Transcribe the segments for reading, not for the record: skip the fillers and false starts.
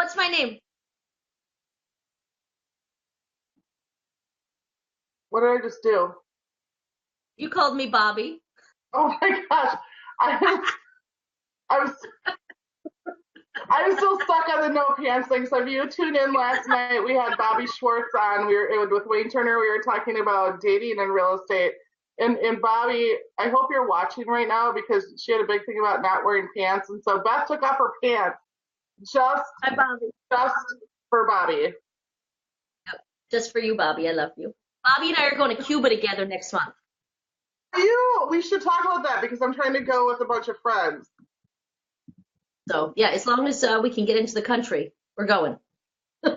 what's my name? What did I just do? You called me Bobby. Oh my gosh. I was I'm still stuck on the no pants thing. So if you tuned in last night, we had Bobby Schwartz on. It was with Wayne Turner. We were talking about dating and real estate. And Bobby, I hope you're watching right now because she had a big thing about not wearing pants. And so Beth took off her pants just Hi, Bobby. just for Bobby. Yep. Just for you, Bobby. I love you. Bobby and I are going to Cuba together next month. We should talk about that because I'm trying to go with a bunch of friends. So yeah, as long as we can get into the country, we're going. I'm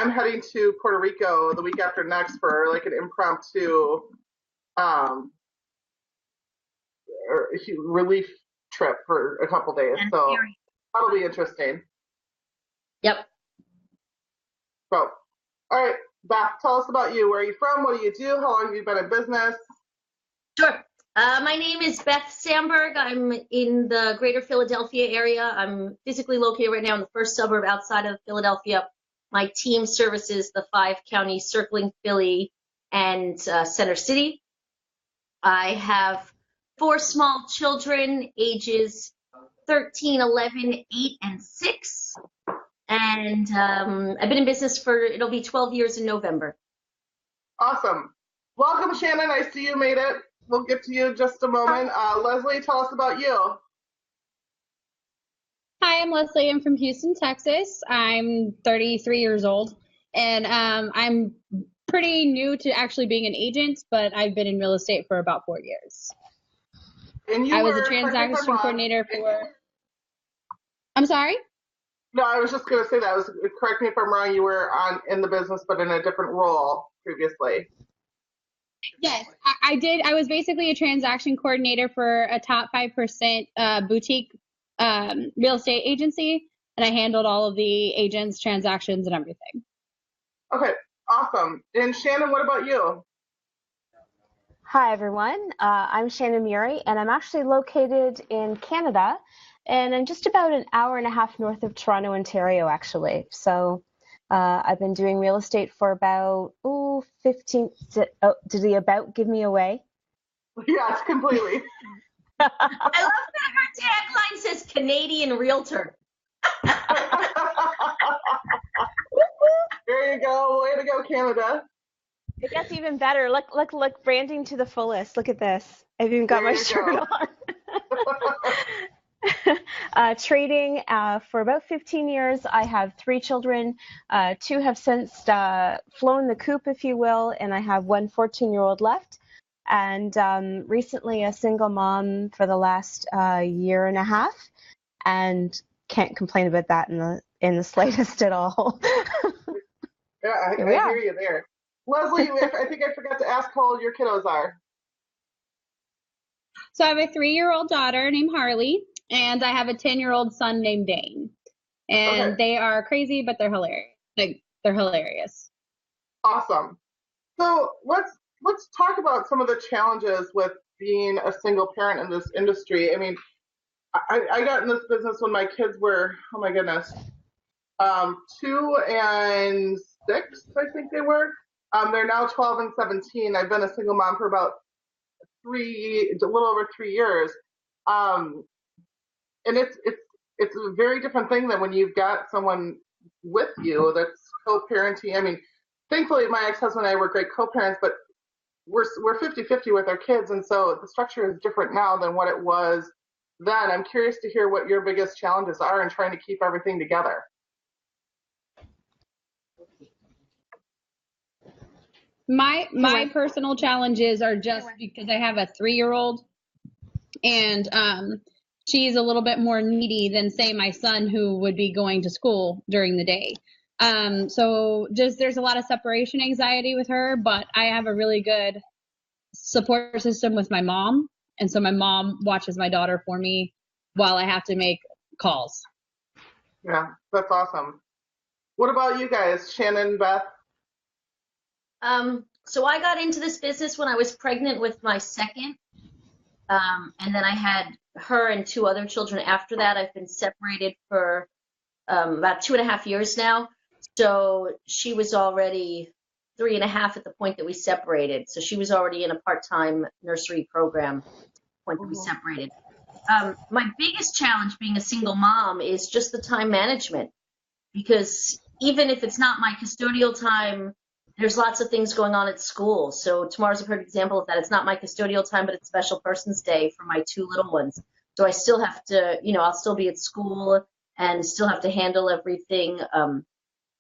heading to Puerto Rico the week after next for like an impromptu relief trip for a couple days. And so scary. that'll be interesting. Yep. So, all right, Beth, tell us about you. Where are you from? What do you do? How long have you been in business? Sure. My name is Beth Samberg. I'm in the greater Philadelphia area. I'm physically located right now in the first suburb outside of Philadelphia. My team services the 5 counties circling Philly and Center City. I have 4 small children, ages 13, 11, 8, and 6. And I've been in business it'll be 12 years in November. Awesome. Welcome, Shannon. I see you made it. We'll get to you in just a moment. Leslie, tell us about you. Hi, I'm Leslie. I'm from Houston, Texas. I'm 33 years old, and I'm pretty new to actually being an agent, but I've been in real estate for about 4 years. And I was a transaction coordinator for. I'm sorry? No, I was just going to say that. Correct me if I'm wrong. You were in the business, but in a different role previously. Yes, I did. I was basically a transaction coordinator for a top 5% boutique real estate agency, and I handled all of the agents, transactions, and everything. Okay, awesome. And Shannon, what about you? Hi, everyone. I'm Shannon Murree, and I'm actually located in Canada, and I'm just about an hour and a half north of Toronto, Ontario, actually. So I've been doing real estate for about 15. Did the about give me away? Yes, completely. I love that her tagline says Canadian Realtor. There you go. Way to go, Canada. It gets even better. Look, branding to the fullest. Look at this. I've even got my shirt on. Trading for about 15 years. I have 3 children. 2 have since flown the coop, if you will, and I have 1 14-year-old left. And recently a single mom for the last year and a half, and can't complain about that in the slightest at all. Yeah, I hear you there. Leslie, I think I forgot to ask how old your kiddos are. So I have a 3-year-old daughter named Harley, and I have a 10-year-old son named Dane. And They are crazy, but they're hilarious. They're hilarious. Awesome. So let's talk about some of the challenges with being a single parent in this industry. I mean, I got in this business when my kids were, oh my goodness, 2 and 6, I think they were. They're now 12 and 17. I've been a single mom for about a little over 3 years. And it's a very different thing than when you've got someone with you that's co-parenting. I mean, thankfully my ex-husband and I were great co-parents, but we're 50-50 with our kids, and so the structure is different now than what it was then. I'm curious to hear what your biggest challenges are in trying to keep everything together. My personal challenges are just because I have a 3-year-old, and she's a little bit more needy than, say, my son, who would be going to school during the day. So there's a lot of separation anxiety with her, but I have a really good support system with my mom. And so my mom watches my daughter for me while I have to make calls. Yeah, that's awesome. What about you guys, Shannon, Beth? So I got into this business when I was pregnant with my second. And then I had her and 2 other children after that. I've been separated for about 2.5 years now. So she was already 3.5 at the point that we separated. So she was already in a part-time nursery program at the point that we separated. My biggest challenge being a single mom is just the time management, because even if it's not my custodial time, there's lots of things going on at school. So tomorrow's a perfect example of that. It's not my custodial time, but it's Special Persons Day for my 2 little ones. So I still have to, I'll still be at school and still have to handle everything.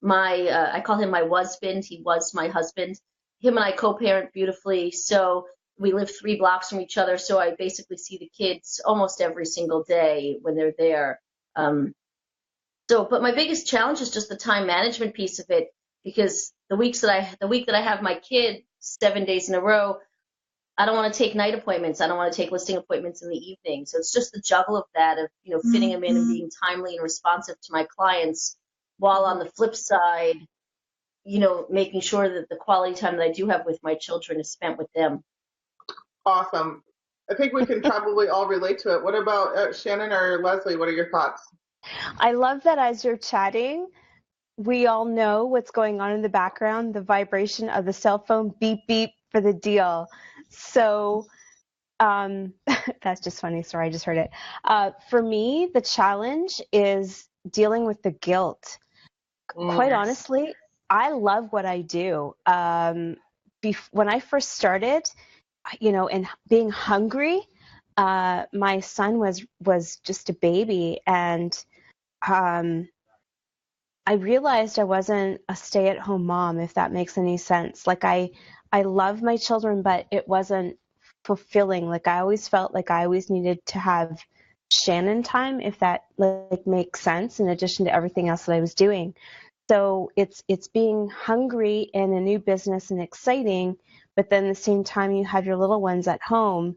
I call him my husband. He was my husband. Him and I co-parent beautifully. So we live 3 blocks from each other. So I basically see the kids almost every single day when they're there. But my biggest challenge is just the time management piece of it, because the week that I have my kid 7 days in a row, I don't want to take night appointments. I don't want to take listing appointments in the evening. So it's just the juggle of that, of, fitting them in and being timely and responsive to my clients, while on the flip side, making sure that the quality time that I do have with my children is spent with them. Awesome. I think we can probably all relate to it. What about Shannon or Leslie? What are your thoughts? I love that as you're chatting, we all know what's going on in the background, the vibration of the cell phone, beep, beep for the deal. So that's just funny. Sorry, I just heard it. For me, the challenge is dealing with the guilt. Quite honestly, I love what I do. When I first started, and being hungry, my son was just a baby, and I realized I wasn't a stay-at-home mom, if that makes any sense. Like I love my children, but it wasn't fulfilling. Like I always felt like I always needed to have Shannon time, if that makes sense, in addition to everything else that I was doing. So it's being hungry in a new business and exciting, but then at the same time you have your little ones at home,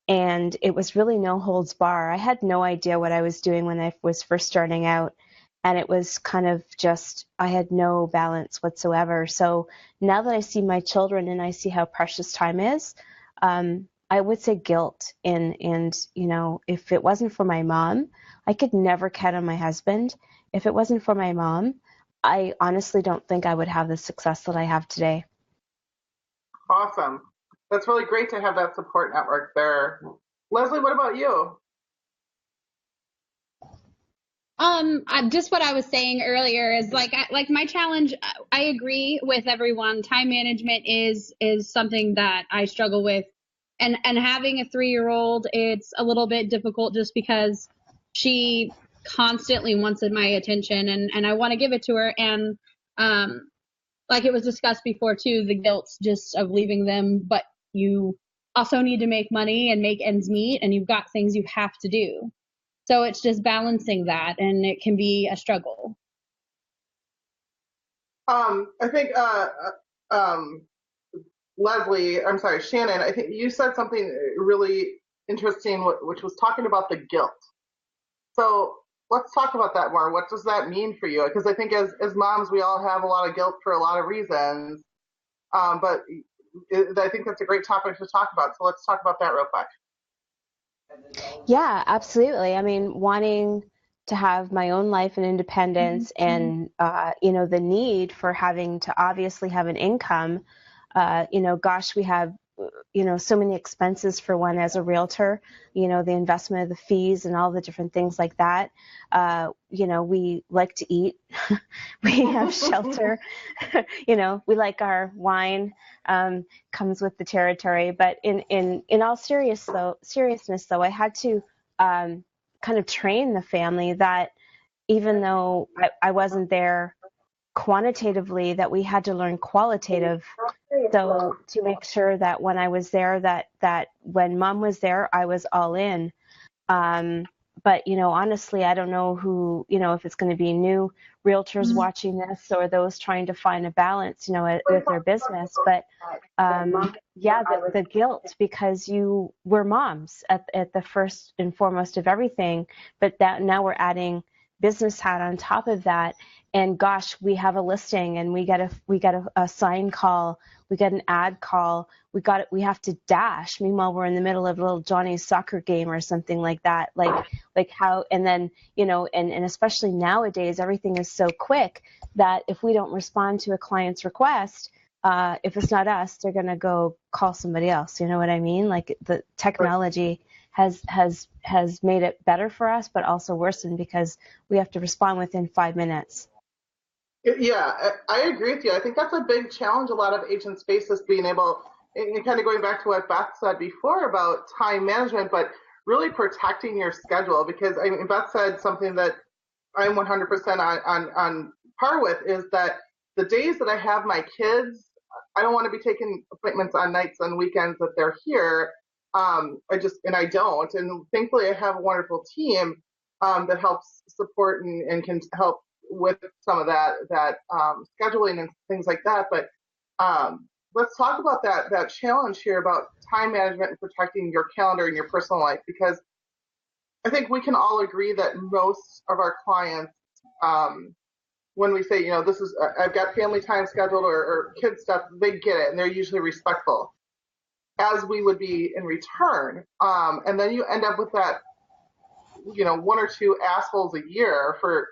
and it was really no holds bar. I had no idea what I was doing when I was first starting out, and it was kind of just, I had no balance whatsoever. So now that I see my children and I see how precious time is, I would say guilt. And if it wasn't for my mom, I could never count on my husband. If it wasn't for my mom, I honestly don't think I would have the success that I have today. Awesome. That's really great to have that support network there. Leslie, what about you? Just what I was saying earlier is like my challenge. I agree with everyone. Time management is something that I struggle with, and having a 3-year-old, it's a little bit difficult just because she constantly wants my attention, and I want to give it to her. And like it was discussed before too, the guilt just of leaving them, but you also need to make money and make ends meet, and you've got things you have to do. So it's just balancing that, and it can be a struggle. I think Shannon, I think you said something really interesting, which was talking about the guilt. So let's talk about that more. What does that mean for you? Because I think as moms, we all have a lot of guilt for a lot of reasons. But I think that's a great topic to talk about. So let's talk about that real quick. Yeah, absolutely. I mean, wanting to have my own life and independence, and the need for having to obviously have an income. We have so many expenses for one as a realtor, the investment of the fees and all the different things like that. We like to eat, we have shelter, we like our wine, comes with the territory. But in all seriousness though, I had to kind of train the family that even though I wasn't there quantitatively, that we had to learn qualitative. So to make sure that when I was there, that when mom was there, I was all in. But honestly, I don't know who, if it's going to be new realtors watching this, or those trying to find a balance, with their business. But the guilt, because you were moms at the first and foremost of everything, but that now we're adding business hat on top of that. And gosh, we have a listing and we get a sign call, we get an ad call, we have to dash. Meanwhile, we're in the middle of little Johnny's soccer game or something like that. Like how, and then, you know, and especially nowadays, everything is so quick that if we don't respond to a client's request, if it's not us, they're going to go call somebody else. You know what I mean? Like the technology has made it better for us, but also worsened because we have to respond within 5 minutes. Yeah, I agree with you. I think that's a big challenge a lot of agents face, is being able, and kind of going back to what Beth said before about time management, but really protecting your schedule. Because I mean, Beth said something that I'm 100% on par with, is that the days that I have my kids, I don't want to be taking appointments on nights and weekends that they're here. I don't. And thankfully, I have a wonderful team that helps support and can help with some of that scheduling and things like that. But let's talk about that challenge here about time management and protecting your calendar and your personal life, because I think we can all agree that most of our clients, when we say, you know, this is, I've got family time scheduled or kid stuff, they get it and they're usually respectful, as we would be in return. And then you end up with that, you know, 1 or 2 assholes a year for,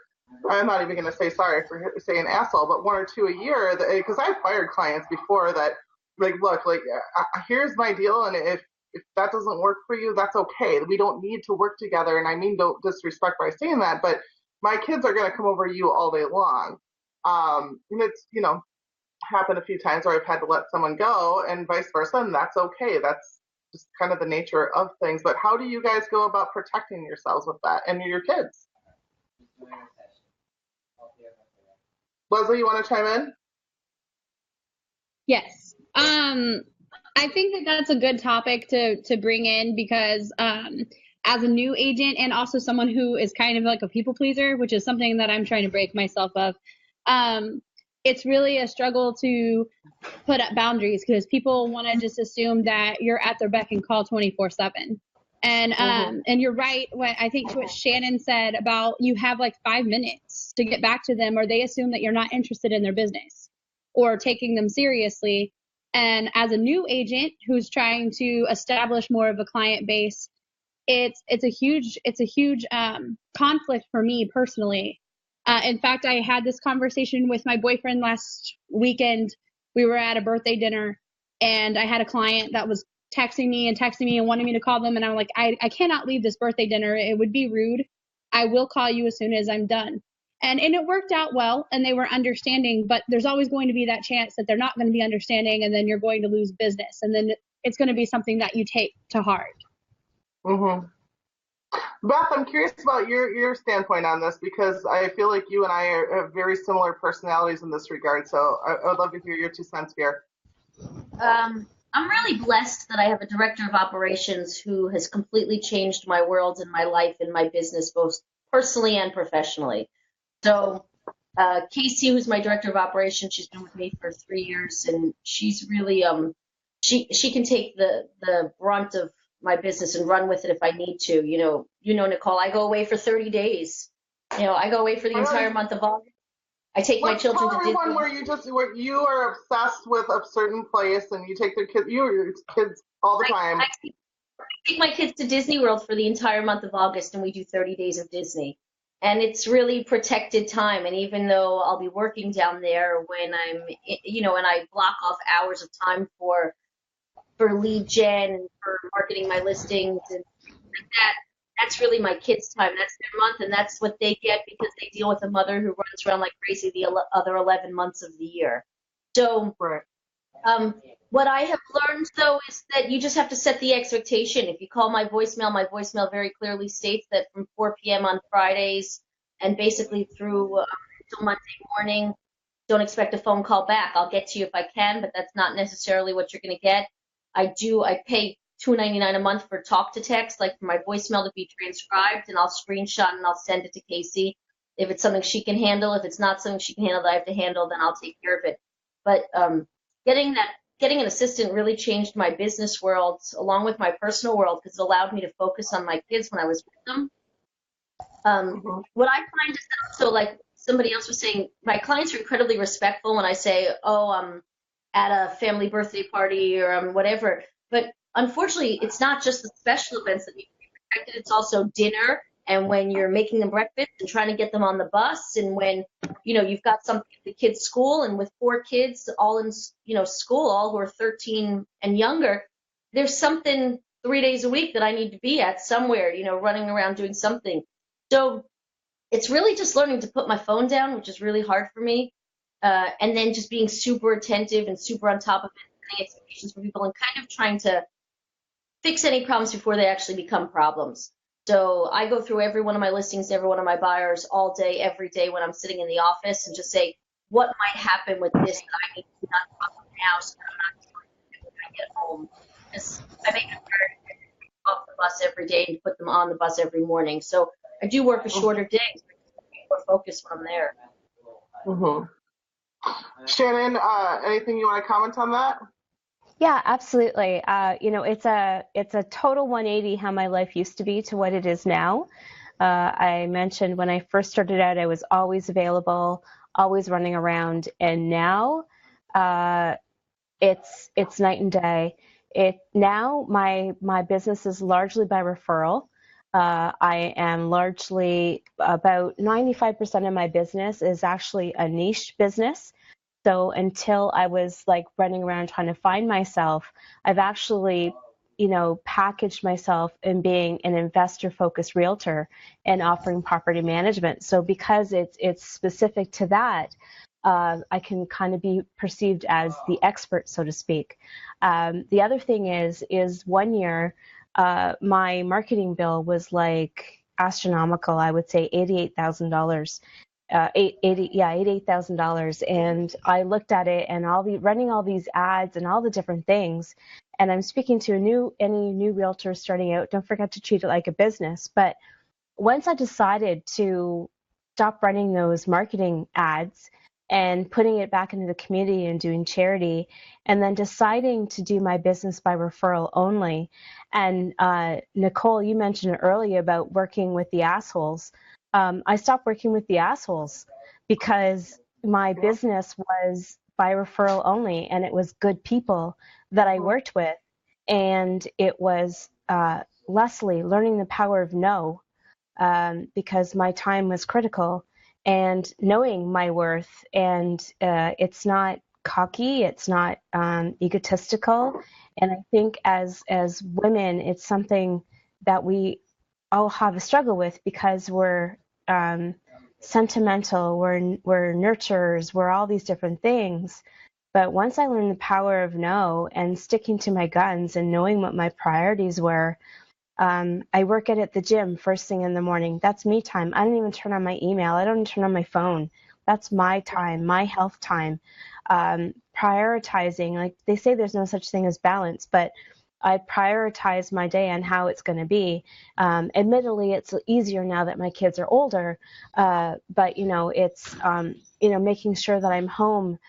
I'm not even going to say sorry for saying asshole, but 1 or 2 a year, because I've fired clients before that, like, look, like, here's my deal, and if that doesn't work for you, that's okay. We don't need to work together, and I mean, don't disrespect by saying that, but my kids are going to come over you all day long. And it's, you know, happened a few times where I've had to let someone go and vice versa, and that's okay. That's just kind of the nature of things. But how do you guys go about protecting yourselves with that and your kids? Leslie, you want to chime in? Yes. I think that that's a good topic to bring in because as a new agent and also someone who is kind of like a people pleaser, which is something that I'm trying to break myself of, it's really a struggle to put up boundaries because people want to just assume that you're at their beck and call 24/7. And you're right. I think what Shannon said about you have like 5 minutes to get back to them, or they assume that you're not interested in their business or taking them seriously. And as a new agent who's trying to establish more of a client base, it's a huge conflict for me personally. In fact, I had this conversation with my boyfriend last weekend. We were at a birthday dinner, and I had a client that was texting me and wanting me to call them. And I'm like, I cannot leave this birthday dinner. It would be rude. I will call you as soon as I'm done. And it worked out well, and they were understanding, but there's always going to be that chance that they're not going to be understanding, and then you're going to lose business. And then it's going to be something that you take to heart. Mm-hmm. Beth, I'm curious about your standpoint on this, because I feel like you and I have very similar personalities in this regard. So I would love to hear your 2 cents here. I'm really blessed that I have a director of operations who has completely changed my world and my life and my business, both personally and professionally. So Casey, who's my director of operations, she's been with me for 3 years, and she's really she can take the brunt of my business and run with it if I need to. You know, Nicole, I go away for 30 days. You know, I go away for the entire month of August. I take my children to Disney. Where you are obsessed with a certain place and you take your kids all the time. I take my kids to Disney World for the entire month of August, and we do 30 days of Disney. And it's really protected time. And even though I'll be working down there when I'm, you know, and I block off hours of time for lead gen and for marketing my listings and like that, that's really my kids' time. That's their month, and that's what they get because they deal with a mother who runs around like crazy the other 11 months of the year. So what I have learned, though, is that you just have to set the expectation. If you call my voicemail very clearly states that from 4 p.m. on Fridays and basically through until Monday morning, don't expect a phone call back. I'll get to you if I can, but that's not necessarily what you're going to get. I pay $2.99 a month for talk to text, like for my voicemail to be transcribed, and I'll screenshot and I'll send it to Casey. If it's something she can handle, if it's not something she can handle that I have to handle, then I'll take care of it. But getting an assistant really changed my business world along with my personal world because it allowed me to focus on my kids when I was with them. What I find is that also, like somebody else was saying, my clients are incredibly respectful when I say, oh, I'm at a family birthday party or whatever. But unfortunately, it's not just the special events that need to be protected. It's also dinner, and when you're making them breakfast and trying to get them on the bus, and when you've got something at the kids' school, and with 4 kids all in school, all who are 13 and younger, there's something 3 days a week that I need to be at somewhere, running around doing something. So it's really just learning to put my phone down, which is really hard for me. And then just being super attentive and super on top of it, setting expectations for people, and kind of trying to fix any problems before they actually become problems. So I go through every one of my listings, every one of my buyers all day, every day when I'm sitting in the office, and just say, what might happen with this that I need to not talk about now so that I'm not dealing with it when I get home. Because I make it hard to get off the bus every day and put them on the bus every morning. So I do work a shorter day, so I can be more focused when I'm there. Mm-hmm. Shannon, anything you want to comment on that? Yeah, absolutely. It's a total 180 how my life used to be to what it is now. I mentioned when I first started out, I was always available, always running around, and now it's night and day. Now my business is largely by referral. I am largely, about 95% of my business is actually a niche business. So until I was like running around trying to find myself, I've actually, packaged myself in being an investor-focused realtor and offering property management. So because it's specific to that, I can kind of be perceived as the expert, so to speak. The other thing is 1 year, my marketing bill was like astronomical. I would say $88,000. $88,000, and I looked at it, and I'll be running all these ads and all the different things. And I'm speaking to any new realtors starting out. Don't forget to treat it like a business. But once I decided to stop running those marketing ads and putting it back into the community and doing charity, and then deciding to do my business by referral only. And Nicole, you mentioned earlier about working with the assholes. I stopped working with the assholes because my business was by referral only, and it was good people that I worked with. And it was Leslie learning the power of no, because my time was critical, and knowing my worth. And it's not cocky, it's not egotistical. And I think as women, it's something that we all have a struggle with, because we're sentimental, we're nurturers, we're all these different things. But once I learned the power of no and sticking to my guns and knowing what my priorities were, I work at the gym first thing in the morning. That's me time. I don't even turn on my email. I don't even turn on my phone. That's my time, my health time. Prioritizing, like they say there's no such thing as balance, but I prioritize my day and how it's going to be. Admittedly, it's easier now that my kids are older, but it's making sure that I'm home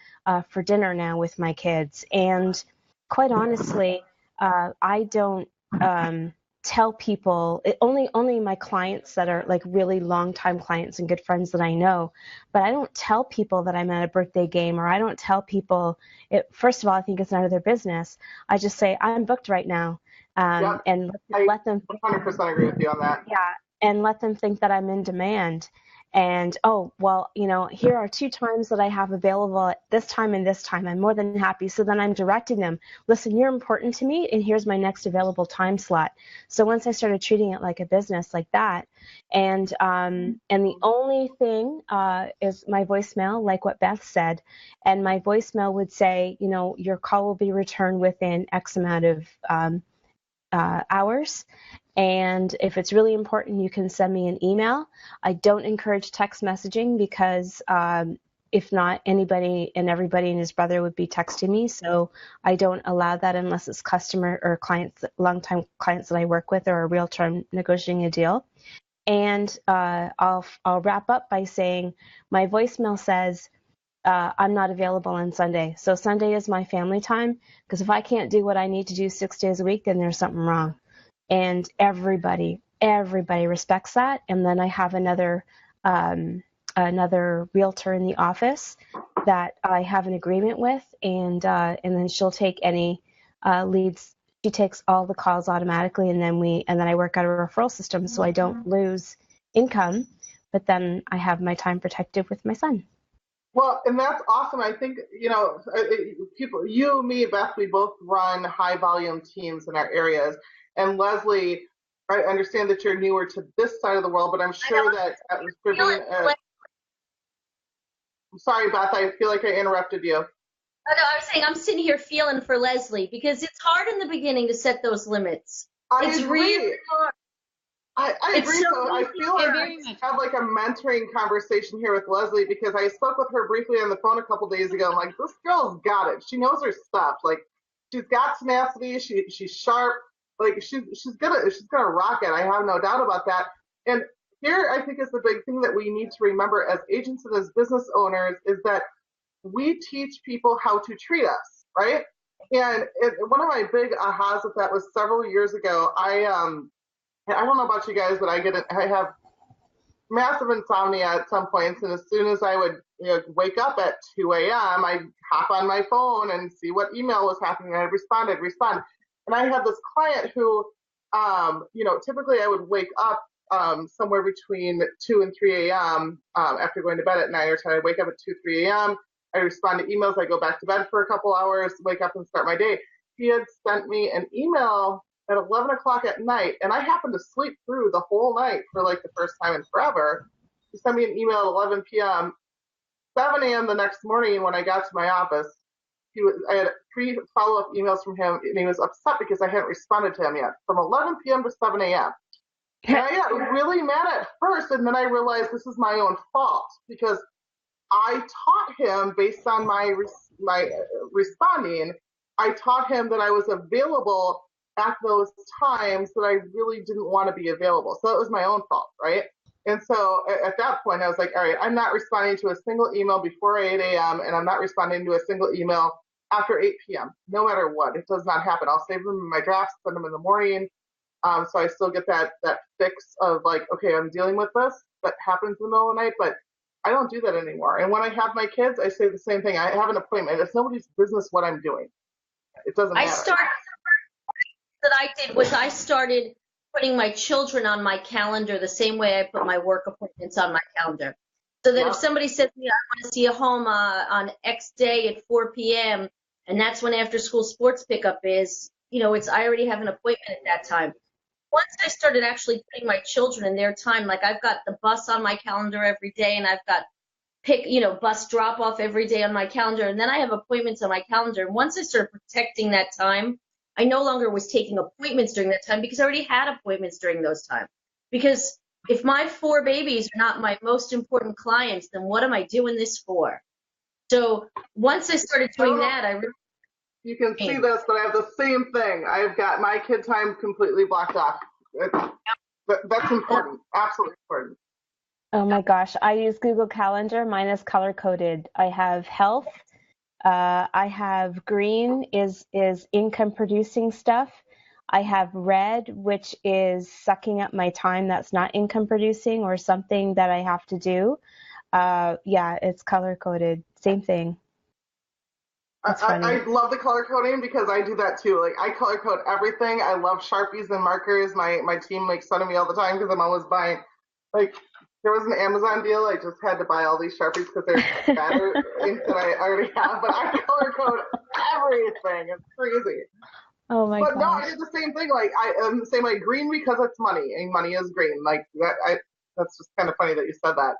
for dinner now with my kids. And quite honestly, I don't tell people, only my clients that are like really long-time clients and good friends that I know, but I don't tell people that I'm at a birthday game, or I don't tell people first of all, I think it's none of their business. I just say I'm booked right now, Yep. and let them 100% agree with you on that. Yeah, and let them think that I'm in demand. And, oh, well, here are 2 times that I have available at this time and this time. I'm more than happy. So then I'm directing them, listen, you're important to me, and here's my next available time slot. So once I started treating it like a business like that, and the only thing is my voicemail, like what Beth said, and my voicemail would say, your call will be returned within X amount of hours. And if it's really important, you can send me an email. I don't encourage text messaging because if not, anybody and everybody and his brother would be texting me. So I don't allow that unless it's customer or clients, longtime clients that I work with, or a realtor I'm negotiating a deal. And I'll wrap up by saying my voicemail says, I'm not available on Sunday. So Sunday is my family time, because if I can't do what I need to do 6 days a week, then there's something wrong. And everybody everybody respects that. And then I have another realtor in the office that I have an agreement with, and then she'll take any leads. She takes all the calls automatically, and then I work out a referral system so I don't lose income, but then I have my time protected with my son. Well, and that's awesome. I think, people, you, me, Beth, we both run high volume teams in our areas. And Leslie, I understand that you're newer to this side of the world, but I'm sure that for being I'm sorry, Beth, I feel like I interrupted you. Oh, no, I was saying I'm sitting here feeling for Leslie because it's hard in the beginning to set those limits. It's really hard. I agree. So I feel like I have like a mentoring conversation here with Leslie because I spoke with her briefly on the phone a couple days ago. I'm like, this girl's got it. She knows her stuff. Like, she's got tenacity. She's sharp. Like, she's gonna rock it. I have no doubt about that. And here, I think is the big thing that we need to remember as agents and as business owners is that we teach people how to treat us, right? And one of my big ahas with that was several years ago. I don't know about you guys, but I have massive insomnia at some points, and as soon as I would wake up at 2 a.m., I'd hop on my phone and see what email was happening, and I'd respond. And I had this client who, typically I would wake up somewhere between 2 and 3 a.m. After going to bed at 9 or 10. I'd wake up at 2, 3 a.m. I respond to emails. I go back to bed for a couple hours, wake up and start my day. He had sent me an email at 11 o'clock at night, and I happened to sleep through the whole night for like the first time in forever. He sent me an email at 11 p.m. 7 a.m. the next morning when I got to my office, I had 3 follow-up emails from him, and he was upset because I hadn't responded to him yet, from 11 p.m. to 7 a.m. And I got really mad at first, and then I realized this is my own fault because I taught him based on my responding. I taught him that I was available at those times that I really didn't want to be available. So it was my own fault, right? And so at that point, I was like, all right, I'm not responding to a single email before 8 a.m. and I'm not responding to a single email after 8 p.m. No matter what, it does not happen. I'll save them in my drafts, send them in the morning. So I still get that fix of like, okay, I'm dealing with this. That happens in the middle of the night, but I don't do that anymore. And when I have my kids, I say the same thing. I have an appointment. It's nobody's business what I'm doing. It doesn't matter. I started putting my children on my calendar the same way I put my work appointments on my calendar. So that if somebody says to me, I want to see you home on X day at 4 p.m., and that's when after school sports pickup is, I already have an appointment at that time. Once I started actually putting my children in their time, like I've got the bus on my calendar every day, and I've got bus drop off every day on my calendar, and then I have appointments on my calendar. And once I started protecting that time, I no longer was taking appointments during that time because I already had appointments during those times. Because if my 4 babies are not my most important clients, then what am I doing this for? So once I started doing that, I really... You can see this, but I have the same thing. I've got my kid time completely blocked off. That's important. Absolutely important. Oh my gosh. I use Google Calendar. Mine is color coded. I have health. I have green is income producing stuff. I have red, which is sucking up my time that's not income producing or something that I have to do. It's color coded. Same thing. I love the color coding because I do that too. Like I color code everything. I love Sharpies and markers. My team makes fun of me all the time because I'm always buying, like, there was an Amazon deal. I just had to buy all these Sharpies because they're better ink that I already have. But I color code everything. It's crazy. Oh my god. But no, I did the same thing. Like I'm the same way. Green because it's money, and money is green. Like that. That's just kind of funny that you said that.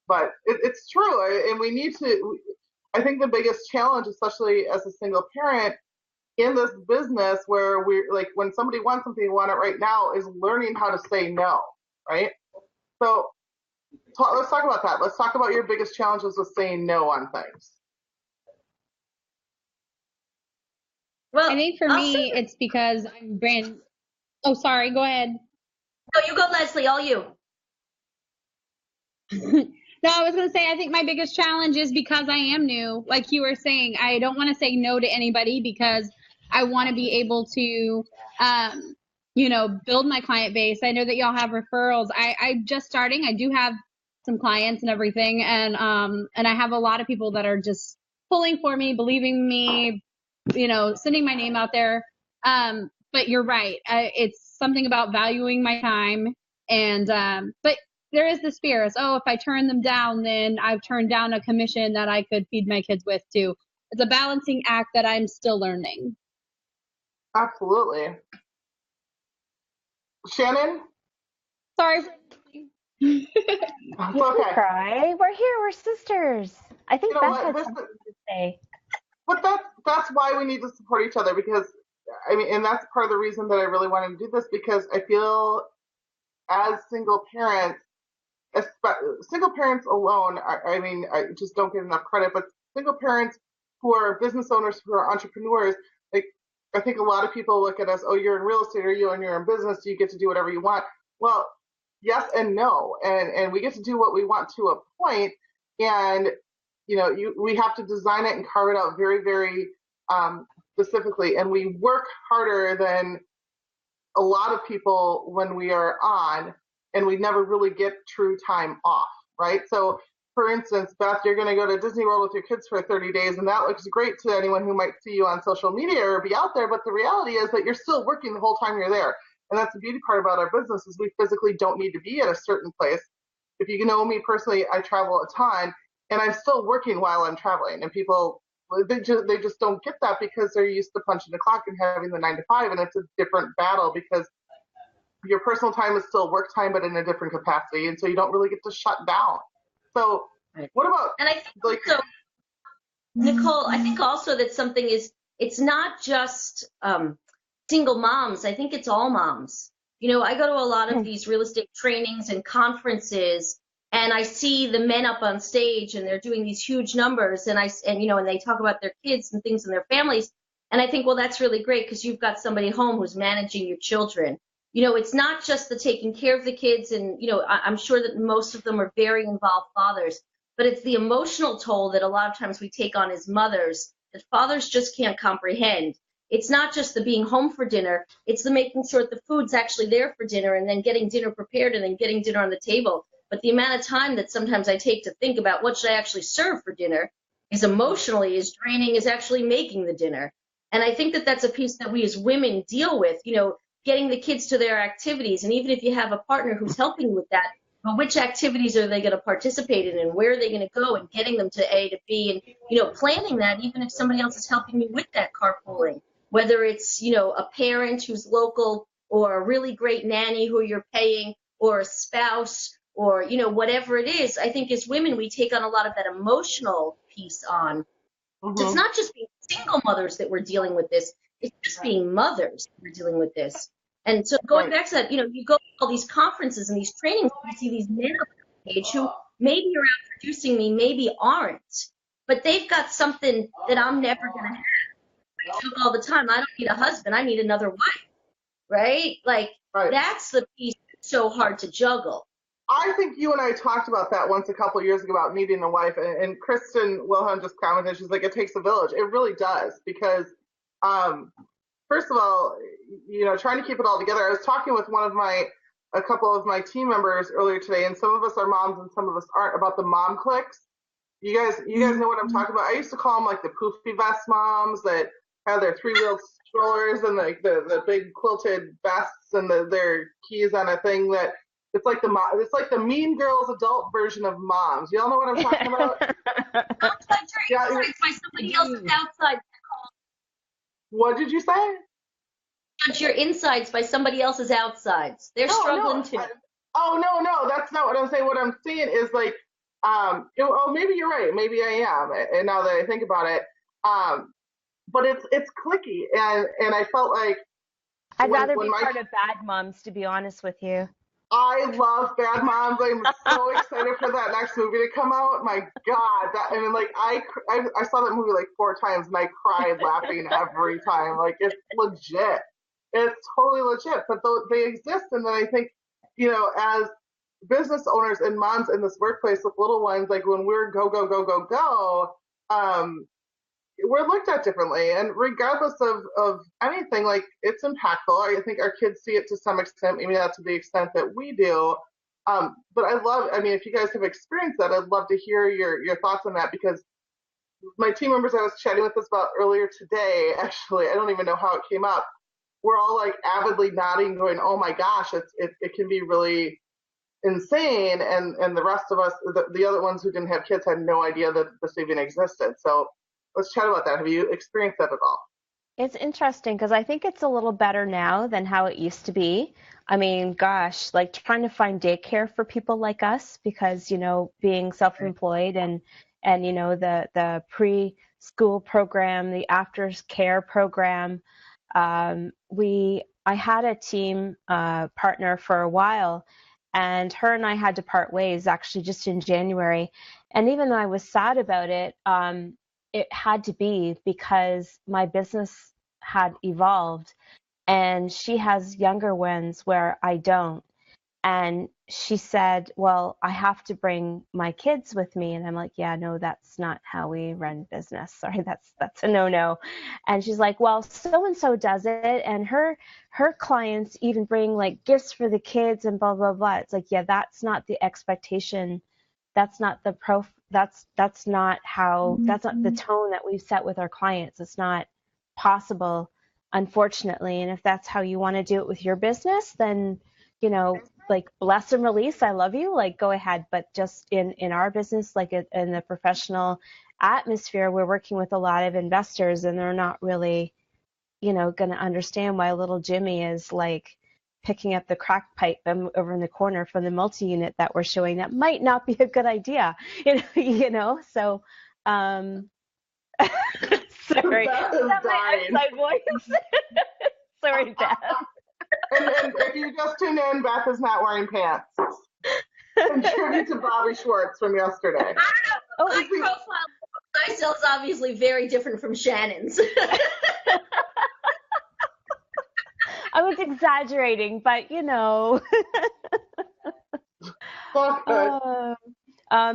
But it's true, and we need to. I think the biggest challenge, especially as a single parent in this business, where we're like, when somebody wants something, you want it right now, is learning how to say no, right? So. Let's talk about that. Let's talk about your biggest challenges with saying no on things. Well, I think for me, it's because I'm brand. Oh, sorry. Go ahead. No, you go, Leslie. All you. No, I was going to say, I think my biggest challenge is because I am new. Like you were saying, I don't want to say no to anybody because I want to be able to build my client base. I know that y'all have referrals. I'm just starting. I do have some clients and everything. And I have a lot of people that are just pulling for me, believing me, sending my name out there. But you're right. It's something about valuing my time. And, but there is this fear is, if I turn them down, then I've turned down a commission that I could feed my kids with too. It's a balancing act that I'm still learning. Absolutely. Shannon? Sorry. It's okay. Cry. We're here. We're sisters. I think Beth had something to say. But that's why we need to support each other, because and that's part of the reason that I really wanted to do this, because I feel as single parents alone, I just don't get enough credit, but single parents who are business owners, who are entrepreneurs, like, I think a lot of people look at us, oh, you're in real estate, or you're in business, you get to do whatever you want. Well, yes and no, and we get to do what we want to a point, and we have to design it and carve it out very, very specifically, and we work harder than a lot of people when we are on, and we never really get true time off, right? So, for instance, Beth, you're going to go to Disney World with your kids for 30 days, and that looks great to anyone who might see you on social media or be out there, but the reality is that you're still working the whole time you're there. And that's the beauty part about our business, is we physically don't need to be at a certain place. If you know me personally, I travel a ton, and I'm still working while I'm traveling. And people, they just don't get that, because they're used to punching the clock and having the 9 to 5, and it's a different battle, because your personal time is still work time, but in a different capacity, and so you don't really get to shut down. So what about, and I think so, Nicole, I think also that something is, it's not just single moms. I think it's all moms. I go to a lot of these real estate trainings and conferences, and I see the men up on stage, and they're doing these huge numbers, and they talk about their kids and things and their families. And I think, well, that's really great, because you've got somebody at home who's managing your children. It's not just the taking care of the kids, and, I'm sure that most of them are very involved fathers, but it's the emotional toll that a lot of times we take on as mothers that fathers just can't comprehend. It's not just the being home for dinner, it's the making sure that the food's actually there for dinner, and then getting dinner prepared, and then getting dinner on the table. But the amount of time that sometimes I take to think about what should I actually serve for dinner is emotionally as draining as actually making the dinner. And I think that that's a piece that we as women deal with, getting the kids to their activities. And even if you have a partner who's helping with that, but which activities are they going to participate in, and where are they going to go, and getting them to A to B, and, planning that, even if somebody else is helping you with that carpooling, whether it's, a parent who's local, or a really great nanny who you're paying, or a spouse, or, whatever it is. I think as women, we take on a lot of that emotional piece on. Mm-hmm. It's not just being single mothers that we're dealing with this. It's just being mothers that we're dealing with this. And so going back to that, you go to all these conferences and these trainings, you see these men on the page who maybe are out producing me, maybe aren't, but they've got something that I'm never going to have. I joke all the time, I don't need a husband, I need another wife, right? That's the piece that's so hard to juggle. I think you and I talked about that once a couple of years ago, about needing a wife, and Kristen Wilhelm just commented, she's like, it takes a village. It really does, because first of all, trying to keep it all together. I was talking with a couple of my team members earlier today, and some of us are moms and some of us aren't, about the mom cliques. You guys know what I'm talking about. I used to call them like the poofy vest moms that have their 3-wheeled strollers and the big quilted vests and their keys on a thing that it's like the Mean Girls adult version of moms. Y'all know what I'm talking about? Yeah, it's by somebody else's outside. What did you say? Touch your insides by somebody else's outsides. They're struggling too. No, that's not what I'm saying. What I'm saying is like, maybe you're right. Maybe I am. And now that I think about it, but it's cliquey, and I felt like I'd rather be part of Bad Moms, to be honest with you. I love Bad Moms. I'm so excited for that next movie to come out. My God, I saw that movie like 4 times, and I cried laughing every time. Like, it's legit. It's totally legit. But they exist, and then I think, as business owners and moms in this workplace with little ones, like when we're go, we're looked at differently, and regardless of anything, like it's impactful. I think our kids see it to some extent, maybe not to the extent that we do. But I mean, if you guys have experienced that, I'd love to hear your thoughts on that, because my team members I was chatting with this about earlier today, actually, I don't even know how it came up. We're all like avidly nodding, going, "Oh my gosh, it can be really insane," and the rest of us, the other ones who didn't have kids, had no idea that this even existed. So let's chat about that. Have you experienced that at all? It's interesting because I think it's a little better now than how it used to be. I mean, gosh, like trying to find daycare for people like us because, being self-employed and the preschool program, the after care program, I had a team partner for a while, and her and I had to part ways actually just in January. And even though I was sad about it, it had to be because my business had evolved, and she has younger ones where I don't. And she said, "Well, I have to bring my kids with me." And I'm like, "Yeah, no, that's not how we run business. Sorry, that's a no-no." And she's like, "Well, so and so does it, and her clients even bring like gifts for the kids and blah blah blah." It's like, "Yeah, that's not the expectation. That's not the that's not how, that's not the tone that we've set with our clients. It's not possible, unfortunately. And if that's how you want to do it with your business, then, like, bless and release, I love you, like, go ahead. But just in our business, like in the professional atmosphere, we're working with a lot of investors, and they're not really, going to understand why little Jimmy is like picking up the crack pipe over in the corner from the multi-unit that we're showing. That might not be a good idea, so sorry, Beth is is that my dying. outside voice? Sorry, Beth. And if you just tuned in, Beth is not wearing pants. In tribute to Bobby Schwartz from yesterday. I don't know. My profile of myself is obviously very different from Shannon's. I was exaggerating, but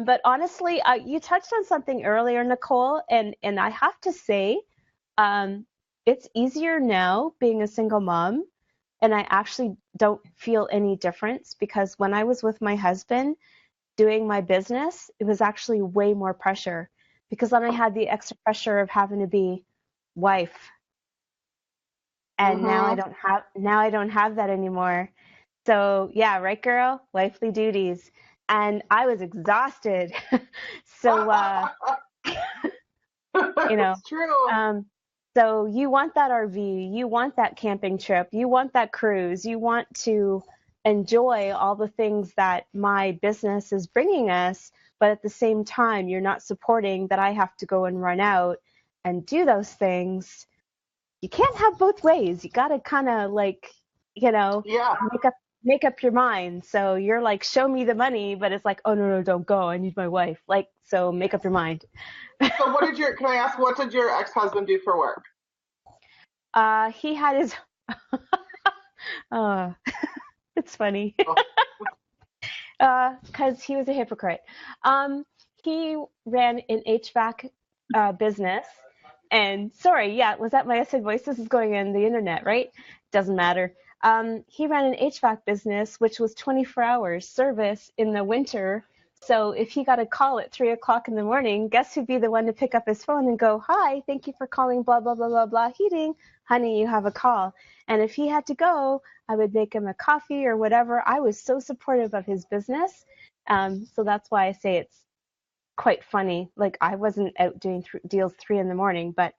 but honestly, you touched on something earlier, Nicole, and I have to say, it's easier now being a single mom, and I actually don't feel any difference, because when I was with my husband doing my business, it was actually way more pressure, because then I had the extra pressure of having to be wife. And now I don't have that anymore. So yeah, right, girl, wifely duties. And I was exhausted. So it's true. So you want that RV, you want that camping trip, you want that cruise, you want to enjoy all the things that my business is bringing us, but at the same time, you're not supporting that I have to go and run out and do those things. You can't have both ways. You got to kind of like, Yeah. make up your mind. So you're like, show me the money, but it's like, oh no, don't go. I need my wife. Like, so make up your mind. So can I ask, what did your ex-husband do for work? He had his, it's funny. Cause he was a hypocrite. He ran an HVAC, business. And sorry, yeah, was that my outside voice? This is going on the internet, right? Doesn't matter. He ran an HVAC business, which was 24 hours service in the winter. So if he got a call at 3 o'clock in the morning, guess who'd be the one to pick up his phone and go, "Hi, thank you for calling blah, blah, blah, blah, blah heating. Honey, you have a call." And if he had to go, I would make him a coffee or whatever. I was so supportive of his business. So that's why I say it's quite funny. Like, I wasn't out doing deals 3 in the morning, but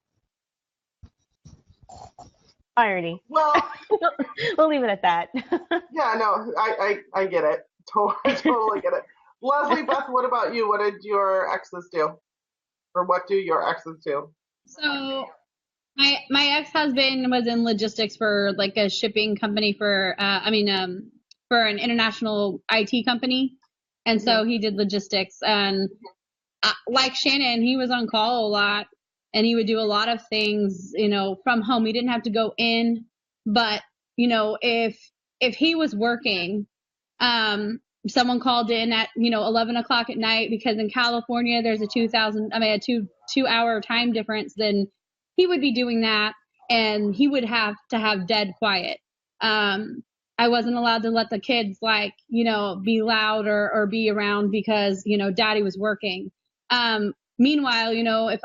irony. Well, we'll leave it at that. Yeah, no, I get it. Totally get it. Leslie, Beth, what about you? What did your exes do? Or what do your exes do? So my ex-husband was in logistics for like a shipping company for for an international IT company. And so he did logistics, and like Shannon, he was on call a lot, and he would do a lot of things, from home. He didn't have to go in, but if he was working, someone called in at 11 o'clock at night because in California there's a 2-hour time difference, then he would be doing that and he would have to have dead quiet. I wasn't allowed to let the kids be loud or be around because daddy was working. Meanwhile, if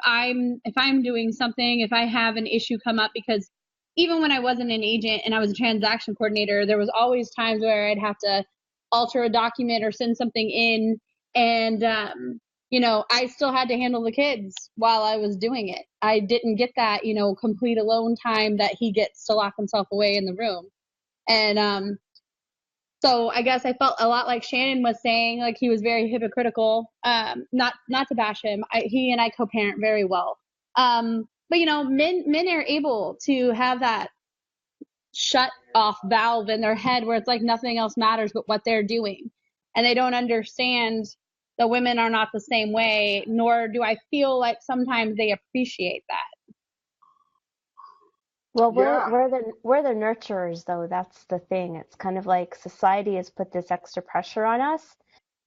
I'm doing something, if I have an issue come up, because even when I wasn't an agent and I was a transaction coordinator, there was always times where I'd have to alter a document or send something in, and I still had to handle the kids while I was doing it. I didn't get that complete alone time that he gets to lock himself away in the room. And so I guess I felt a lot like Shannon was saying, like he was very hypocritical. Not to bash him. He and I co-parent very well. But men are able to have that shut off valve in their head where it's like nothing else matters but what they're doing, and they don't understand that women are not the same way, nor do I feel like sometimes they appreciate that. Well, we're the nurturers, though. That's the thing. It's kind of like society has put this extra pressure on us,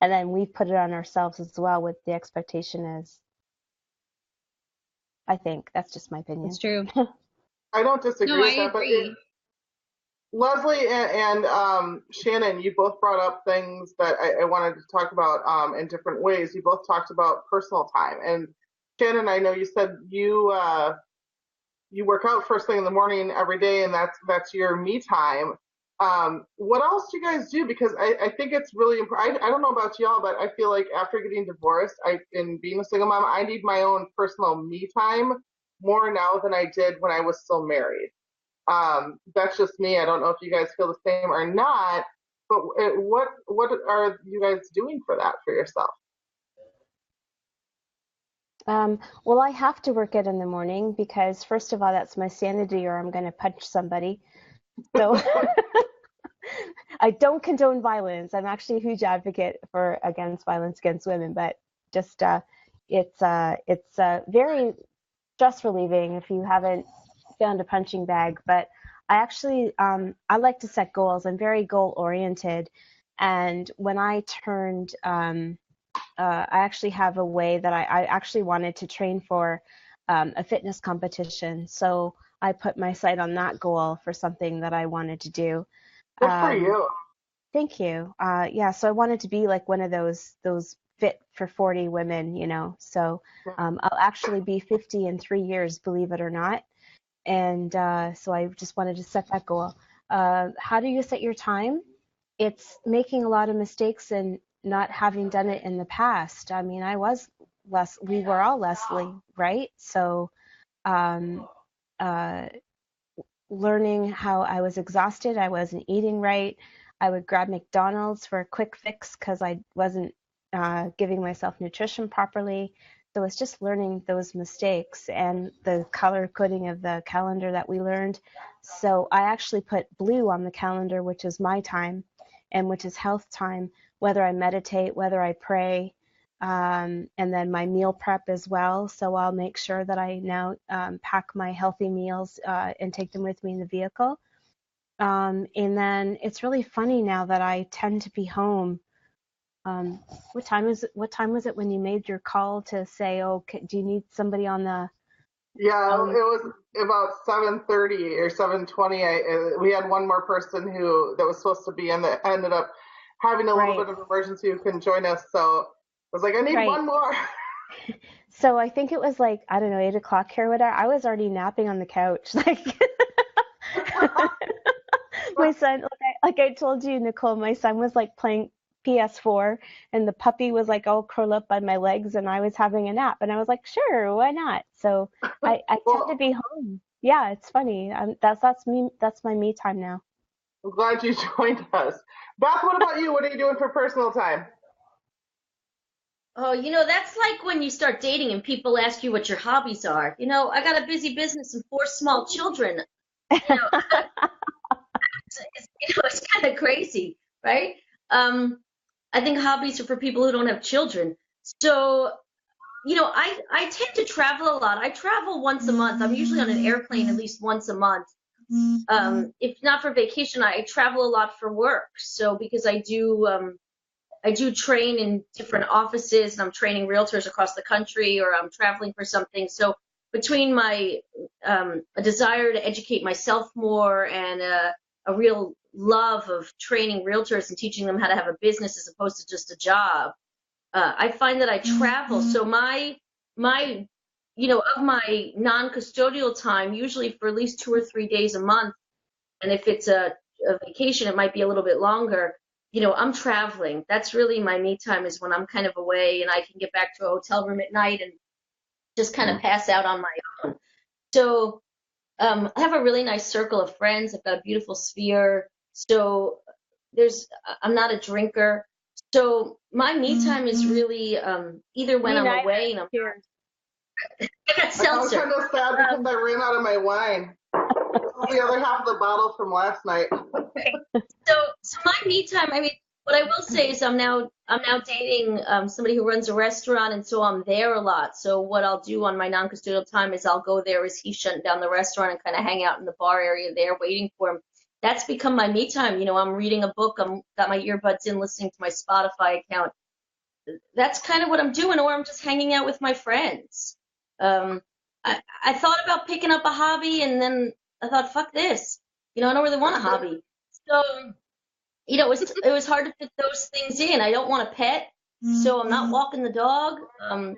and then we put it on ourselves as well. What the expectation is. I think that's just my opinion. It's true. I don't disagree No, with I that, agree. but Leslie and Shannon, you both brought up things that I wanted to talk about in different ways. You both talked about personal time, and Shannon, I know you said you work out first thing in the morning every day, and that's your me time. What else do you guys do? Because I think it's really important. I don't know about y'all, but I feel like after getting divorced, and being a single mom, I need my own personal me time more now than I did when I was still married. That's just me. I don't know if you guys feel the same or not, but what are you guys doing for that for yourself? Well, I have to work out in the morning because, first of all, that's my sanity, or I'm going to punch somebody. So I don't condone violence. I'm actually a huge advocate against violence against women, but just it's very stress relieving if you haven't found a punching bag. But I actually I like to set goals. I'm very goal oriented, and when I turned I actually have a way that I actually wanted to train for a fitness competition. So I put my sight on that goal for something that I wanted to do. Good for you. Thank you. Yeah, so I wanted to be like one of those fit for 40 women, So I'll actually be 50 in 3 years, believe it or not. And so I just wanted to set that goal. How do you set your time? It's making a lot of mistakes and not having done it in the past. I mean, we were all Leslie, right? So learning how I was exhausted, I wasn't eating right. I would grab McDonald's for a quick fix because I wasn't giving myself nutrition properly. So it's just learning those mistakes and the color coding of the calendar that we learned. So I actually put blue on the calendar, which is my time and which is health time, whether I meditate, whether I pray, and then my meal prep as well. So I'll make sure that I now pack my healthy meals and take them with me in the vehicle. And then it's really funny now that I tend to be home. What time was it when you made your call to say, oh, do you need somebody on the? Yeah, it was about 7:30 or 7:20. We had one more person that was supposed to be in that ended up having a little bit of emergency who couldn't join us. So I was like, I need one more. So I think it was like, I don't know, 8 o'clock here or whatever. I was already napping on the couch. Like my son, like I told you, Nicole, my son was like playing PS4 and the puppy was like all curled up by my legs and I was having a nap and I was like, sure, why not? So I tend to be home. Yeah, it's funny. That's me. That's my me time now. I'm glad you joined us. Beth, what about you? What are you doing for personal time? Oh, that's like when you start dating and people ask you what your hobbies are. I got a busy business and 4 small children. It's kind of crazy, right? I think hobbies are for people who don't have children. So, I tend to travel a lot. I travel once a month. I'm usually on an airplane at least once a month. If not for vacation, I travel a lot for work. So because I do I do train in different offices, and I'm training realtors across the country, or I'm traveling for something. So between my a desire to educate myself more and a real love of training realtors and teaching them how to have a business as opposed to just a job, I find that I travel. So my of my non-custodial time, usually for at least 2 or 3 days a month, and if it's a vacation, it might be a little bit longer. I'm traveling. That's really my me time, is when I'm kind of away and I can get back to a hotel room at night and just kind of pass out on my own. So I have a really nice circle of friends. I've got a beautiful sphere. So I'm not a drinker. So my me time is really either when I'm away and I got seltzer. I'm kind of sad because I ran out of my wine. The other half of the bottle from last night. Okay. So my me time, I mean, what I will say is I'm now dating somebody who runs a restaurant, and so I'm there a lot. So what I'll do on my non-custodial time is I'll go there as he's shutting down the restaurant and kind of hang out in the bar area there waiting for him. That's become my me time. I'm reading a book, I'm got my earbuds in, listening to my Spotify account. That's kind of what I'm doing, or I'm just hanging out with my friends. I thought about picking up a hobby, and then I thought, fuck this. I don't really want a hobby. So, it was hard to fit those things in. I don't want a pet, so I'm not walking the dog,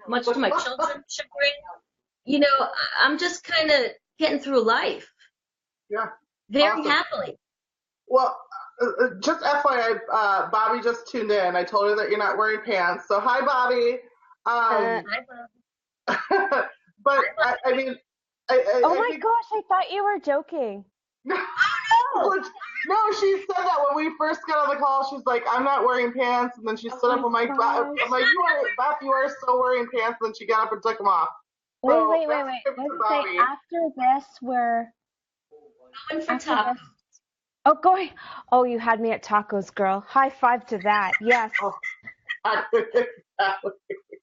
much to my children's chagrin. I'm just kind of getting through life. Yeah. Very awesome. happily. Well, just FYI, Bobby just tuned in. I told her that you're not wearing pants. So, hi, Bobby. Hi, Bobby. But, I mean, oh my gosh, I thought you were joking. No, she said that when we first got on the call. She's like, I'm not wearing pants. And then she stood up. I'm like, Beth, you are so wearing pants. And then she got up and took them off. So wait. What did you say? After this, we're going for tacos. Oh, going. Oh, you had me at tacos, girl. High five to that. Yes.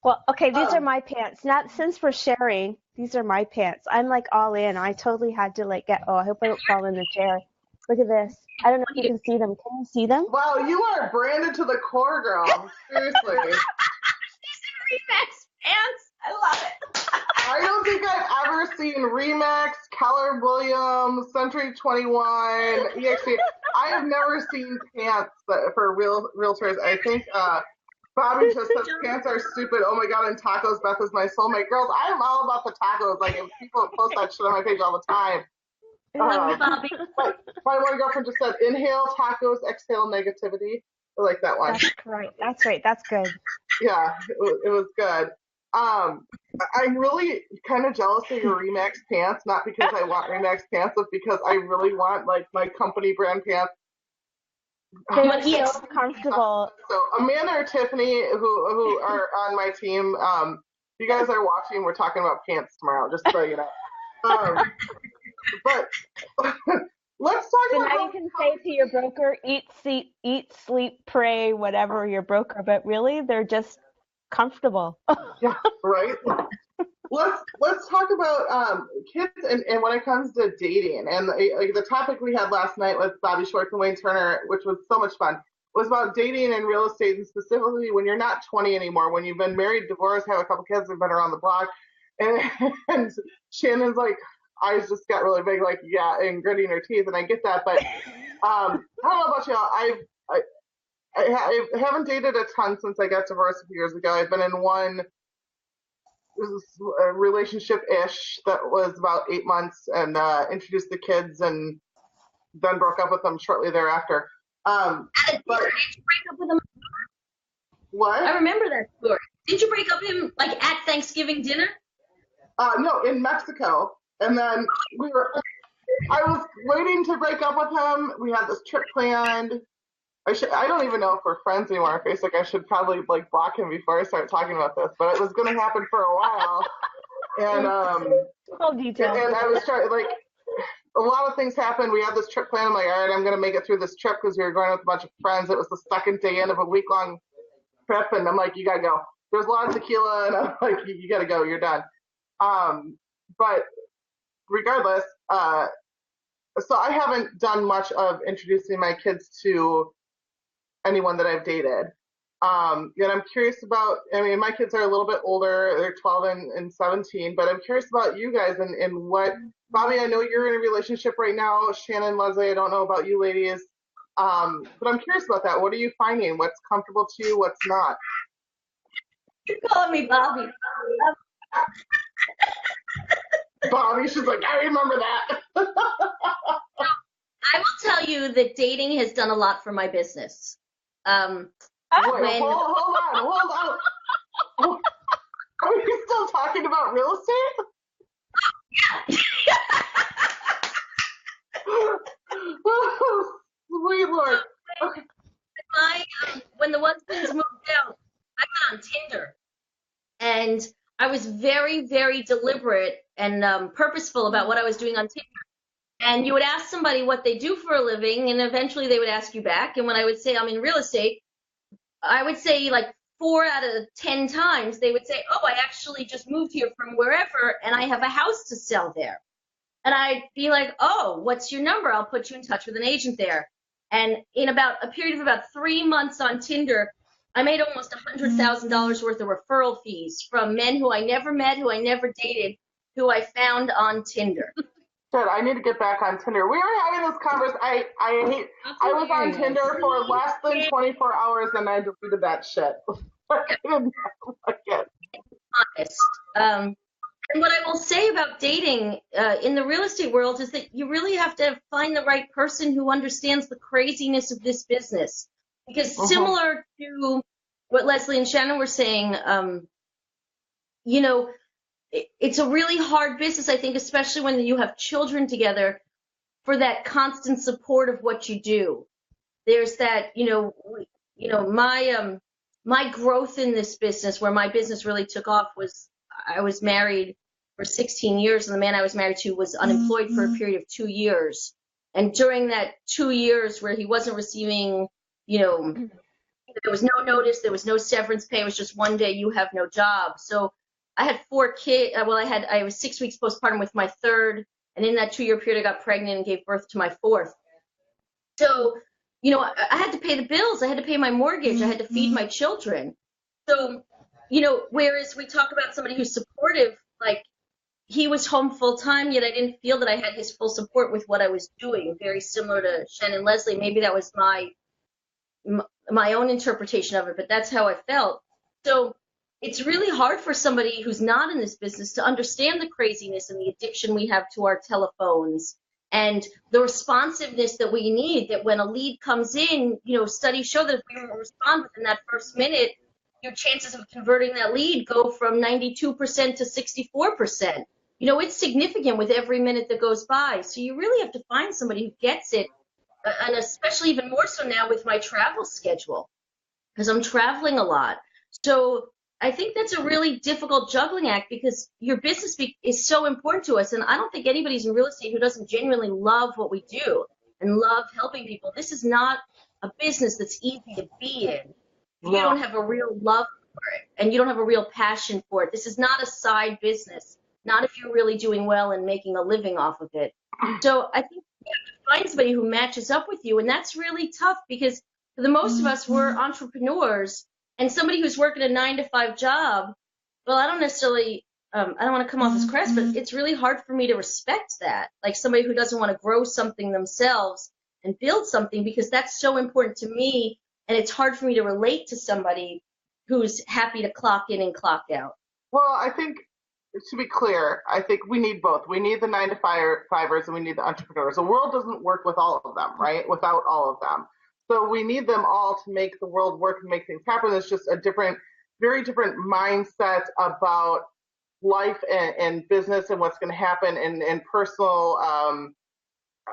Well, okay, these are my pants. Not since we're sharing, these are my pants. I'm like all in. I totally had to I hope I don't fall in the chair. Look at this. I don't know if you can see them. Can you see them? Wow, you are branded to the core, girl. Seriously. These are Remax pants. I love it. I don't think I've ever seen Remax, Keller Williams, Century 21, EXP. I have never seen pants for realtors. I think Bobby just says pants are stupid. Oh my god, and tacos, Beth is my soulmate. Girls, I am all about the tacos. Like, if people post that shit on my page all the time. Bobby. My one girlfriend just said, inhale tacos, exhale negativity. I like that one. That's right. That's right. That's good. Yeah, it was good. I'm really kind of jealous of your Remax pants, not because I want Remax pants, but because I really want my company brand pants. They're so comfortable. So Amanda or Tiffany, who are on my team, if you guys are watching, we're talking about pants tomorrow, just so you know. But let's talk so about. So now you can say to your broker, eat, sleep, pray, whatever your broker, but really they're just comfortable. Yeah, right. Let's talk about kids and when it comes to dating, and the topic we had last night with Bobby Schwartz and Wayne Turner, which was so much fun, was about dating and real estate, and specifically when you're not 20 anymore, when you've been married, divorced, have a couple kids, and been around the block, and Shannon's like, eyes just got really big, like, yeah, and gritting her teeth, and I get that, but I don't know about y'all. I haven't dated a ton since I got divorced a few years ago. I've been in one relationship-ish that was about 8 months, and introduced the kids, and then broke up with them shortly thereafter. But did you break up with him? What? I remember that story. Did you break up with him like at Thanksgiving dinner? No, in Mexico. And then I was waiting to break up with him. We had this trip planned. I don't even know if we're friends anymore on Facebook. I should probably block him before I start talking about this, but it was going to happen for a while. And full detail. And I was trying, a lot of things happened. We had this trip planned. I'm like, all right, I'm going to make it through this trip because we were going with a bunch of friends. It was the second day end of a week-long trip, and I'm like, you got to go. There's a lot of tequila, and I'm like, you got to go. You're done. But regardless, so I haven't done much of introducing my kids to anyone that I've dated. And I'm curious about, I mean, my kids are a little bit older, they're 12 and 17, but I'm curious about you guys and what, Bobby, I know you're in a relationship right now. Shannon, Leslie, I don't know about you ladies. But I'm curious about that. What are you finding? What's comfortable to you? What's not? You're calling me Bobby. Bobby, she's like, I remember that. I will tell you that dating has done a lot for my business. Wait, hold on. Are we still talking about real estate? Sweet Lord. Okay. When the husbands moved out, I got on Tinder. And I was very, very deliberate and purposeful about what I was doing on Tinder. And you would ask somebody what they do for a living, and eventually they would ask you back. And when I would say I'm in real estate, I would say like 4 out of 10 times they would say, oh, I actually just moved here from wherever, and I have a house to sell there. And I'd be like, oh, what's your number? I'll put you in touch with an agent there. And in about a period of about 3 months on Tinder, I made almost $100,000 worth of referral fees from men who I never met, who I never dated, who I found on Tinder. Good. I need to get back on Tinder. We were having this conversation. I was on Tinder for less than 24 hours and I deleted that shit. Honest. And what I will say about dating in the real estate world is that you really have to find the right person who understands the craziness of this business. Because similar to what Leslie and Shannon were saying, you know, it's a really hard business, I think, especially when you have children together, for that constant support of what you do. There's that, my growth in this business, where my business really took off, was I was married for 16 years, and the man I was married to was unemployed for a period of 2 years. And during that 2 years where he wasn't receiving, there was no notice, there was no severance pay, it was just one day you have no job. So I had 4 kids. Well, I was 6 weeks postpartum with my third, and in that 2-year period, I got pregnant and gave birth to my fourth. So, I had to pay the bills. I had to pay my mortgage. I had to feed my children. So, whereas we talk about somebody who's supportive, like he was home full time, yet I didn't feel that I had his full support with what I was doing. Very similar to Shannon and Leslie. Maybe that was my own interpretation of it, but that's how I felt. So it's really hard for somebody who's not in this business to understand the craziness and the addiction we have to our telephones and the responsiveness that we need, that when a lead comes in, studies show that if we don't respond within that first minute, your chances of converting that lead go from 92% to 64%. It's significant with every minute that goes by. So you really have to find somebody who gets it, and especially even more so now with my travel schedule, because I'm traveling a lot. So I think that's a really difficult juggling act, because your business is so important to us. And I don't think anybody's in real estate who doesn't genuinely love what we do and love helping people. This is not a business that's easy to be in. You don't have a real love for it, and you don't have a real passion for it. This is not a side business, not if you're really doing well and making a living off of it. So I think you have to find somebody who matches up with you, and that's really tough, because for the most of us, we're entrepreneurs. And somebody who's working a 9-to-5 job, well, I don't necessarily, I don't want to come off as crass, but it's really hard for me to respect that. Like somebody who doesn't want to grow something themselves and build something, because that's so important to me. And it's hard for me to relate to somebody who's happy to clock in and clock out. Well, I think, to be clear, I think we need both. We need the 9-to-5ers and we need the entrepreneurs. The world doesn't work with all of them, right? Without all of them. So we need them all to make the world work and make things happen. It's just a very different mindset about life and business and what's going to happen and personal.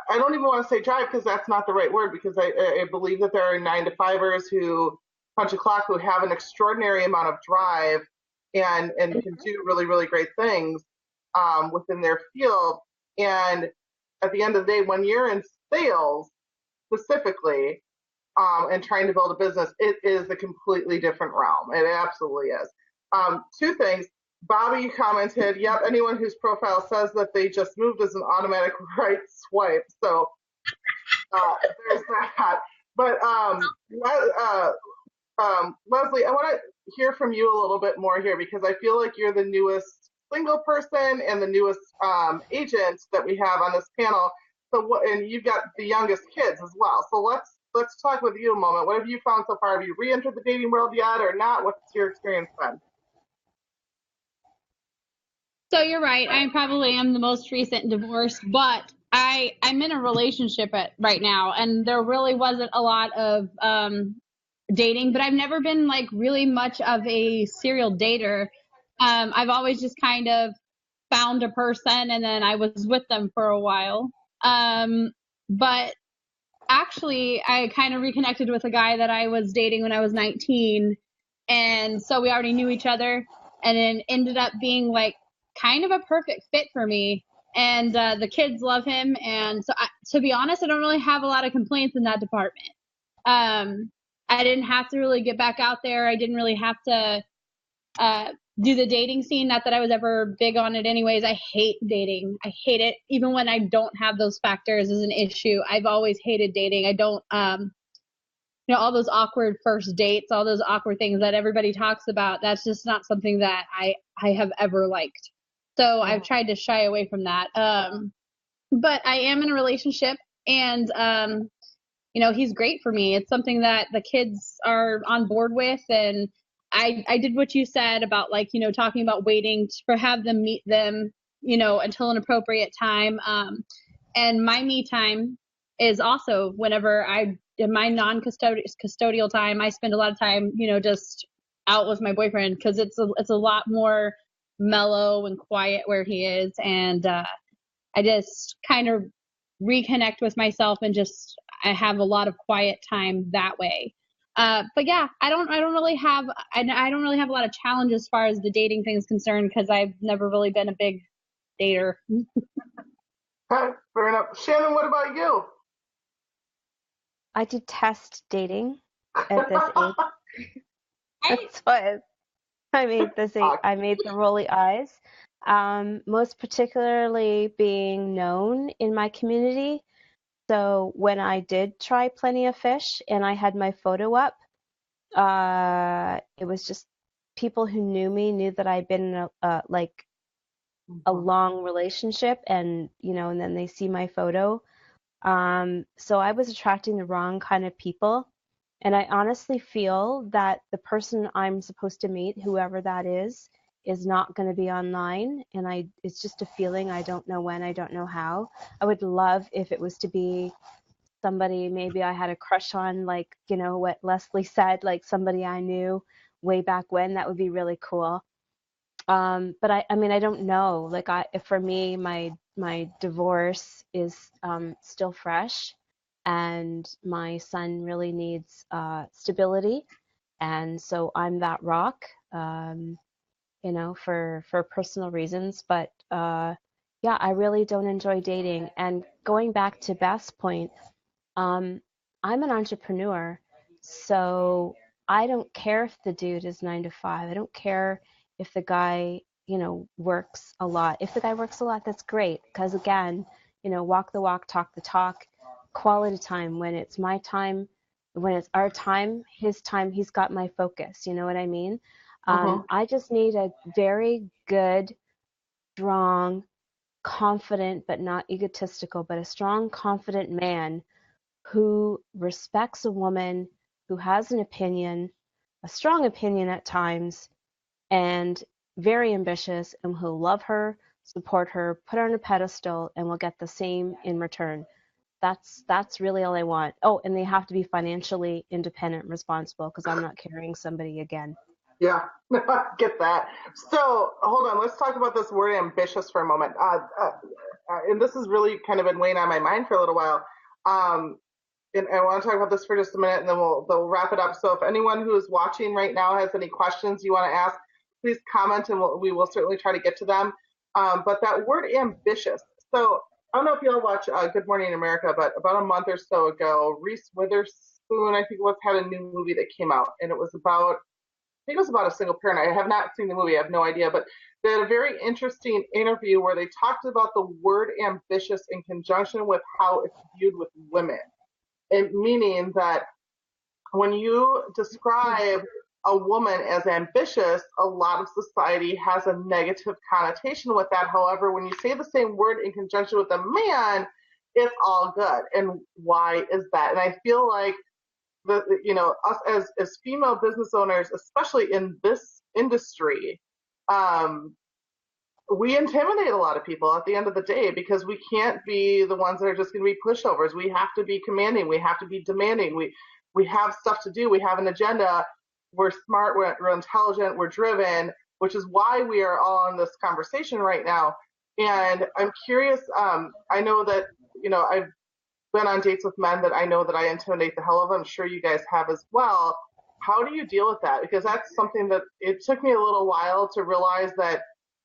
I don't even want to say drive, because that's not the right word, because I believe that there are 9-to-5ers who punch a clock, who have an extraordinary amount of drive and can do really, really great things within their field. And at the end of the day, when you're in sales specifically, and trying to build a business, it is a completely different realm. It absolutely is. 2 things. Bobby commented, yep, anyone whose profile says that they just moved is an automatic right swipe. So there's that. But Leslie, I want to hear from you a little bit more here because I feel like you're the newest single person and the newest agent that we have on this panel. So what, and you've got the youngest kids as well. So let's talk with you a moment. What have you found so far? Have you re-entered the dating world yet or not? What's your experience been? So you're right. I probably am the most recent divorced, but I'm in a relationship right now, and there really wasn't a lot of dating, but I've never been like really much of a serial dater. I've always just kind of found a person and then I was with them for a while. But actually, I kind of reconnected with a guy that I was dating when I was 19. And so we already knew each other, and then ended up being like kind of a perfect fit for me. And the kids love him. And so, to be honest, I don't really have a lot of complaints in that department. I didn't have to really get back out there. I didn't really have to do the dating scene. Not that I was ever big on it anyways. I hate dating. I hate it. Even when I don't have those factors as an issue, I've always hated dating. I don't, all those awkward first dates, all those awkward things that everybody talks about, that's just not something that I have ever liked. So I've tried to shy away from that. But I am in a relationship, and he's great for me. It's something that the kids are on board with. And I did what you said about talking about waiting for have them meet them, until an appropriate time. And my me time is also whenever in my non-custodial time, I spend a lot of time, just out with my boyfriend, because it's a lot more mellow and quiet where he is. And I just kind of reconnect with myself, and I have a lot of quiet time that way. But yeah, I don't really have a lot of challenges as far as the dating thing is concerned, because I've never really been a big dater. Okay, fair enough. Shannon, what about you? I detest dating at this age. That's why I made this. I made the rolly eyes. Most particularly being known in my community. So when I did try Plenty of Fish and I had my photo up, it was just people who knew me knew that I'd been in a long relationship, and and then they see my photo. So I was attracting the wrong kind of people. And I honestly feel that the person I'm supposed to meet, whoever that is not going to be online. And it's just a feeling. I don't know when, I don't know how. I would love if it was to be somebody maybe I had a crush on, like, what Leslie said, like somebody I knew way back when. That would be really cool. But I mean, I don't know. Like, for me, my divorce is still fresh, and my son really needs stability, and so I'm that rock, for personal reasons. But yeah, I really don't enjoy dating. And going back to Beth's point, I'm an entrepreneur, so I don't care if the dude is 9 to 5. I don't care if the guy, works a lot. If the guy works a lot, that's great, because again, walk the walk, talk the talk, quality time. When it's my time, when it's our time, his time, he's got my focus. You know what I mean? I just need a very good, strong, confident, but not egotistical, but a strong, confident man who respects a woman, who has an opinion, a strong opinion at times, and very ambitious, and who'll love her, support her, put her on a pedestal, and will get the same in return. That's really all I want. Oh, and they have to be financially independent, responsible, because I'm not carrying somebody again. Yeah, get that. So hold on, let's talk about this word ambitious for a moment. And this has really kind of been weighing on my mind for a little while. And I want to talk about this for just a minute, and then we'll wrap it up. So if anyone who is watching right now has any questions you want to ask, please comment, and we will certainly try to get to them. But that word ambitious. So I don't know if you all watch Good Morning America, but about a month or so ago, Reese Witherspoon, I think it was, had a new movie that came out, and it was about a single parent. I have not seen the movie. I have no idea, but they had a very interesting interview where they talked about the word ambitious in conjunction with how it's viewed with women. It, meaning that when you describe a woman as ambitious, a lot of society has a negative connotation with that. However, when you say the same word in conjunction with a man, it's all good. And why is that? And I feel like us as female business owners, especially in this industry, we intimidate a lot of people at the end of the day because we can't be the ones that are just going to be pushovers. We have to be commanding. We have to be demanding. We have stuff to do. We have an agenda. We're smart. We're intelligent. We're driven, which is why we are all in this conversation right now. And I'm curious. I know that I've been on dates with men that I know that I intimidate the hell of. I'm sure you guys have as well. How do you deal with that? Because that's something that it took me a little while to realize that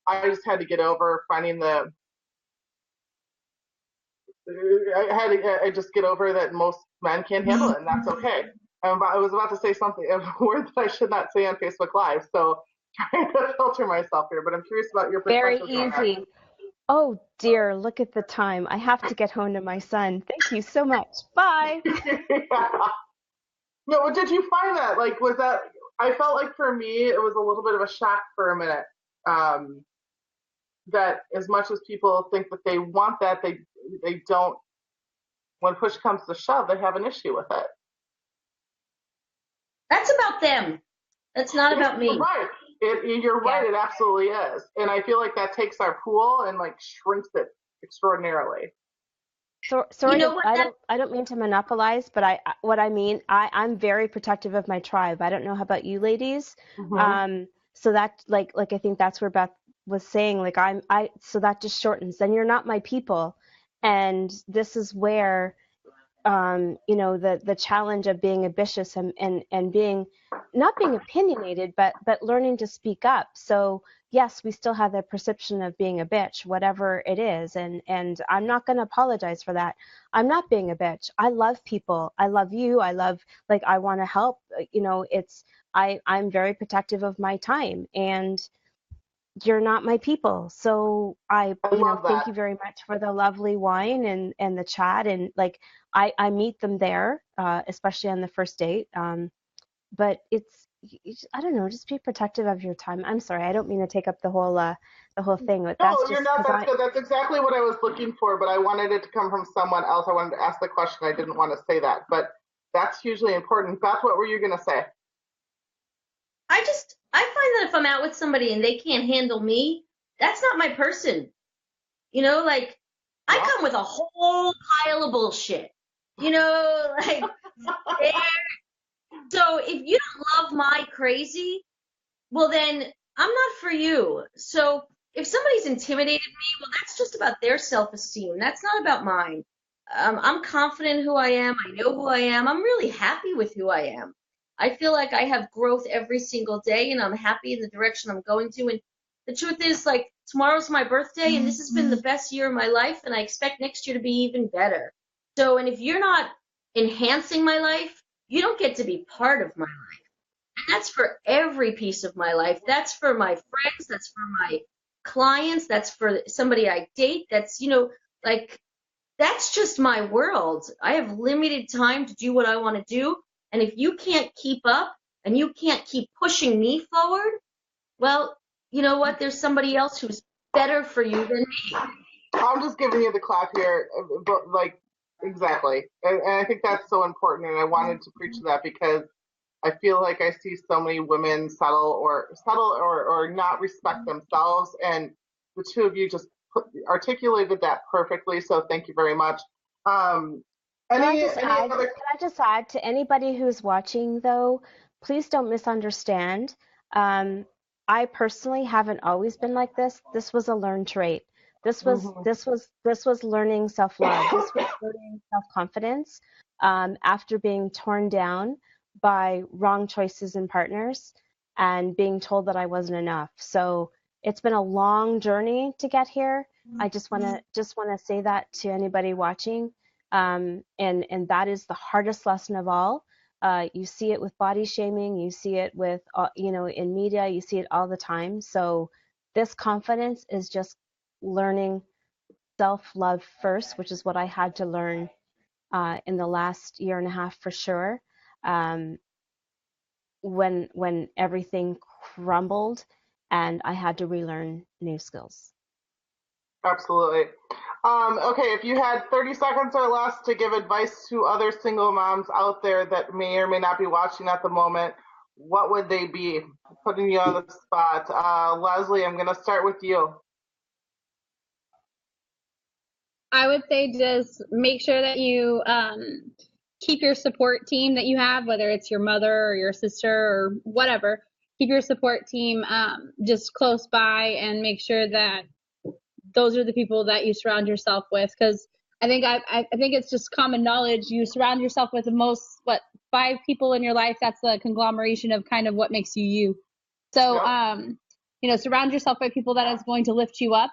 I just had to get over finding I just get over that most men can't handle it, and that's okay. I was about to say something, a word that I should not say on Facebook Live, so trying to filter myself here, but I'm curious about your perspective. Very easy. Oh dear, look at the time. I have to get home to my son. Thank you so much. Bye. Yeah. No, did you find that? Like, was that, I felt like for me, it was a little bit of a shock for a minute. That as much as people think that they want that, they don't, when push comes to shove, they have an issue with it. That's about them. That's not about me. You're right. You're right. It absolutely is. And I feel like that takes our pool and like shrinks it extraordinarily. So, sorry, I don't mean to monopolize, but I'm very protective of my tribe. I don't know how about you ladies. Mm-hmm. So that like I think that's where Beth was saying, like so that just shortens. Then you're not my people. And this is where the challenge of being ambitious and being not being opinionated, but learning to speak up. So yes, we still have the perception of being a bitch, whatever it is, and I'm not going to apologize for that. I'm not being a bitch. I love people. I love you. I want to help. I'm very protective of my time, and you're not my people. So thank you very much for the lovely wine and the chat, and like I meet them there, especially on the first date. But I don't know, just be protective of your time. I'm sorry, I don't mean to take up the whole thing. But no, you're not. That's good. That's exactly what I was looking for, but I wanted it to come from someone else. I wanted to ask the question. I didn't want to say that, but that's hugely important. Beth, what were you going to say? I find that if I'm out with somebody and they can't handle me, that's not my person. I come with a whole pile of bullshit. So if you don't love my crazy, well then I'm not for you. So if somebody's intimidated me, well that's just about their self-esteem. That's not about mine. I'm confident in who I am. I know who I am. I'm really happy with who I am. I feel like I have growth every single day, and I'm happy in the direction I'm going to. And the truth is, like, tomorrow's my birthday, and this has been the best year of my life, and I expect next year to be even better. So, and if you're not enhancing my life, you don't get to be part of my life. And that's for every piece of my life. That's for my friends. That's for my clients. That's for somebody I date. That's, that's just my world. I have limited time to do what I want to do. And if you can't keep up and you can't keep pushing me forward, well, you know what? There's somebody else who's better for you than me. I'm just giving you the clap here, but exactly. And I think that's so important. And I wanted to preach that because I feel like I see so many women settle or not respect themselves. And the two of you just articulated that perfectly. So thank you very much. Can I just add to anybody who's watching, though, please don't misunderstand. I personally haven't always been like this. This was a learned trait. This was learning self-love. This was learning self-confidence after being torn down by wrong choices in partners and being told that I wasn't enough. So it's been a long journey to get here. I just want to say that to anybody watching. And that is the hardest lesson of all. You see it with body shaming, you see it with, in media, you see it all the time. So this confidence is just learning self-love first, which is what I had to learn in the last year and a half for sure. when everything crumbled and I had to relearn new skills. Absolutely. Okay, if you had 30 seconds or less to give advice to other single moms out there that may or may not be watching at the moment, what would they be? Putting you on the spot. Leslie, I'm going to start with you. I would say just make sure that you keep your support team that you have, whether it's your mother or your sister or whatever. Keep your support team just close by and make sure that those are the people that you surround yourself with. Because I think it's just common knowledge. You surround yourself with the most 5 people in your life. That's the conglomeration of kind of what makes you you. So surround yourself by people that is going to lift you up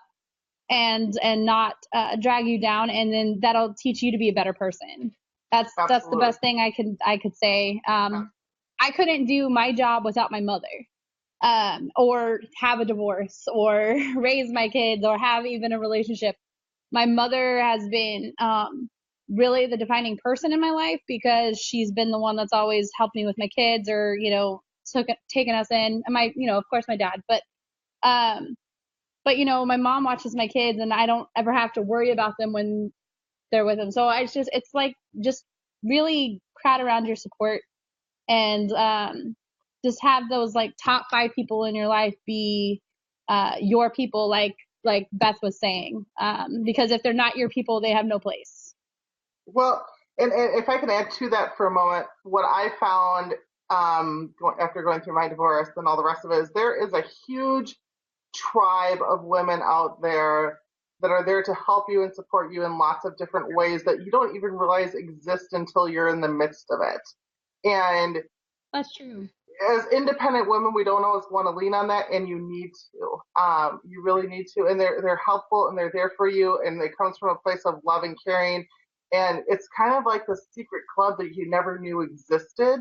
and not drag you down, and then that'll teach you to be a better person. That's the best thing I could say. I couldn't do my job without my mother, or have a divorce, or raise my kids, or have even a relationship. My mother has been really the defining person in my life, because she's been the one that's always helped me with my kids, or taken us in. And of course my dad, but my mom watches my kids, and I don't ever have to worry about them when they're with them. So it's like just really crowd around your support, and just have those like top 5 people in your life be your people, like Beth was saying, because if they're not your people, they have no place. Well, and if I can add to that for a moment, what I found after going through my divorce and all the rest of it is there is a huge tribe of women out there that are there to help you and support you in lots of different ways that you don't even realize exist until you're in the midst of it. And that's true. As independent women, we don't always want to lean on that, and you need to. You really need to, and they're helpful, and they're there for you, and it comes from a place of love and caring, and it's kind of like the secret club that you never knew existed.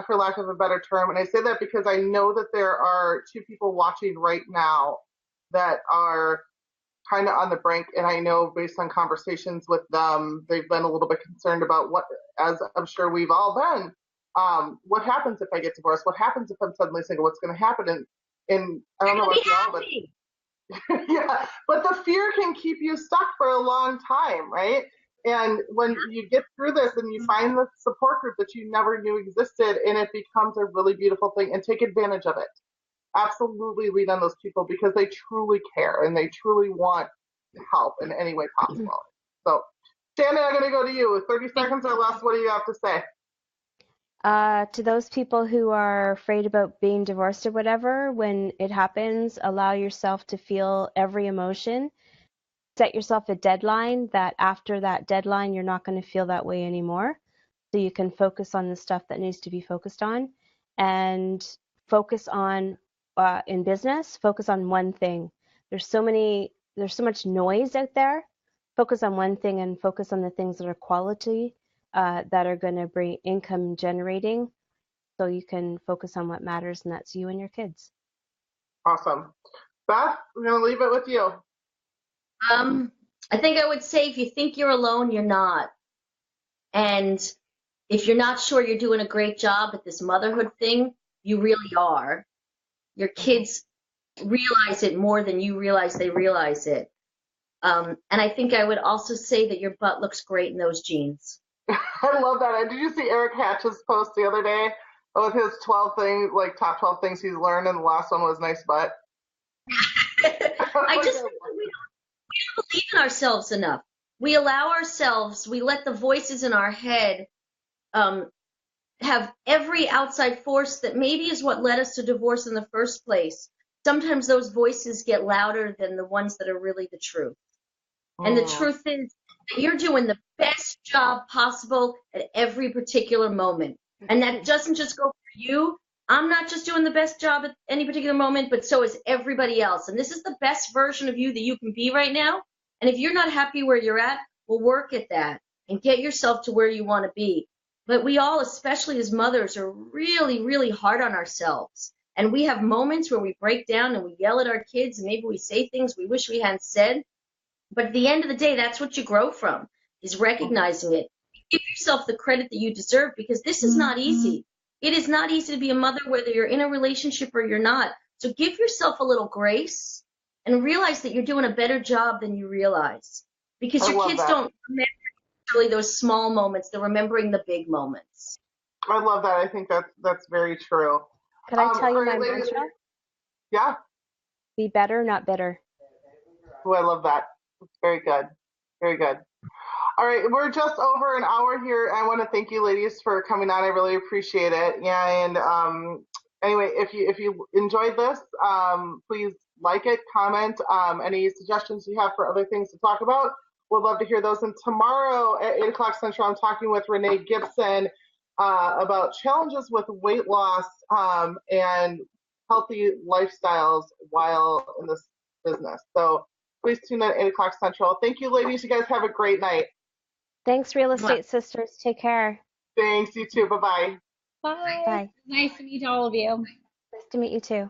For lack of a better term. And I say that because I know that there are 2 people watching right now that are kind of on the brink. And I know based on conversations with them, they've been a little bit concerned about what, as I'm sure we've all been, what happens if I get divorced? What happens if I'm suddenly single? What's going to happen? And I don't know about y'all, but yeah, but the fear can keep you stuck for a long time, right? And when you get through this and you find the support group that you never knew existed, and it becomes a really beautiful thing, and take advantage of it. Absolutely lean on those people, because they truly care and they truly want to help in any way possible. So, Shannon, I'm going to go to you. 30 seconds or less, what do you have to say? To those people who are afraid about being divorced or whatever, when it happens, allow yourself to feel every emotion. Set yourself a deadline that after that deadline, you're not going to feel that way anymore. So you can focus on the stuff that needs to be focused on, and focus on, in business, focus on one thing. There's so much noise out there. Focus on one thing, and focus on the things that are quality, that are going to bring income generating, so you can focus on what matters, and that's you and your kids. Awesome. Beth, we're going to leave it with you. I think I would say, if you think you're alone, you're not. And if you're not sure you're doing a great job at this motherhood thing, you really are. Your kids realize it more than you realize they realize it. And I think I would also say that your butt looks great in those jeans. I love that. Did you see Eric Hatch's post the other day with his 12 things, like top 12 things he's learned, and the last one was nice butt? I just think that we don't believe in ourselves enough. We allow ourselves, we let the voices in our head have every outside force that maybe is what led us to divorce in the first place. Sometimes those voices get louder than the ones that are really the truth. And the truth is that you're doing the best job possible at every particular moment. And that doesn't just go for you. I'm not just doing the best job at any particular moment, but so is everybody else. And this is the best version of you that you can be right now. And if you're not happy where you're at, well, work at that and get yourself to where you want to be. But we all, especially as mothers, are really, really hard on ourselves. And we have moments where we break down and we yell at our kids, and maybe we say things we wish we hadn't said. But at the end of the day, that's what you grow from, is recognizing it. give yourself the credit that you deserve, because this is not easy. It is not easy to be a mother, whether you're in a relationship or you're not. So give yourself a little grace and realize that you're doing a better job than you realize, because your kids don't remember really those small moments. They're remembering the big moments. I love that. I think that's very true. Could I tell you my ladies, mantra? Yeah. Be better, not bitter. Oh, I love that. It's very good. Very good. All right, we're just over an hour here. I want to thank you, ladies, for coming on. I really appreciate it. And anyway, if you enjoyed this, please like it, comment. Any suggestions you have for other things to talk about, we'd love to hear those. And tomorrow at 8 o'clock Central, I'm talking with Renee Gibson about challenges with weight loss and healthy lifestyles while in this business. So please tune in at 8 o'clock Central. Thank you, ladies. You guys have a great night. Thanks, Real Estate Sisters. Take care. Thanks. You too. Bye-bye. Bye. Bye. Nice to meet all of you. Nice to meet you too.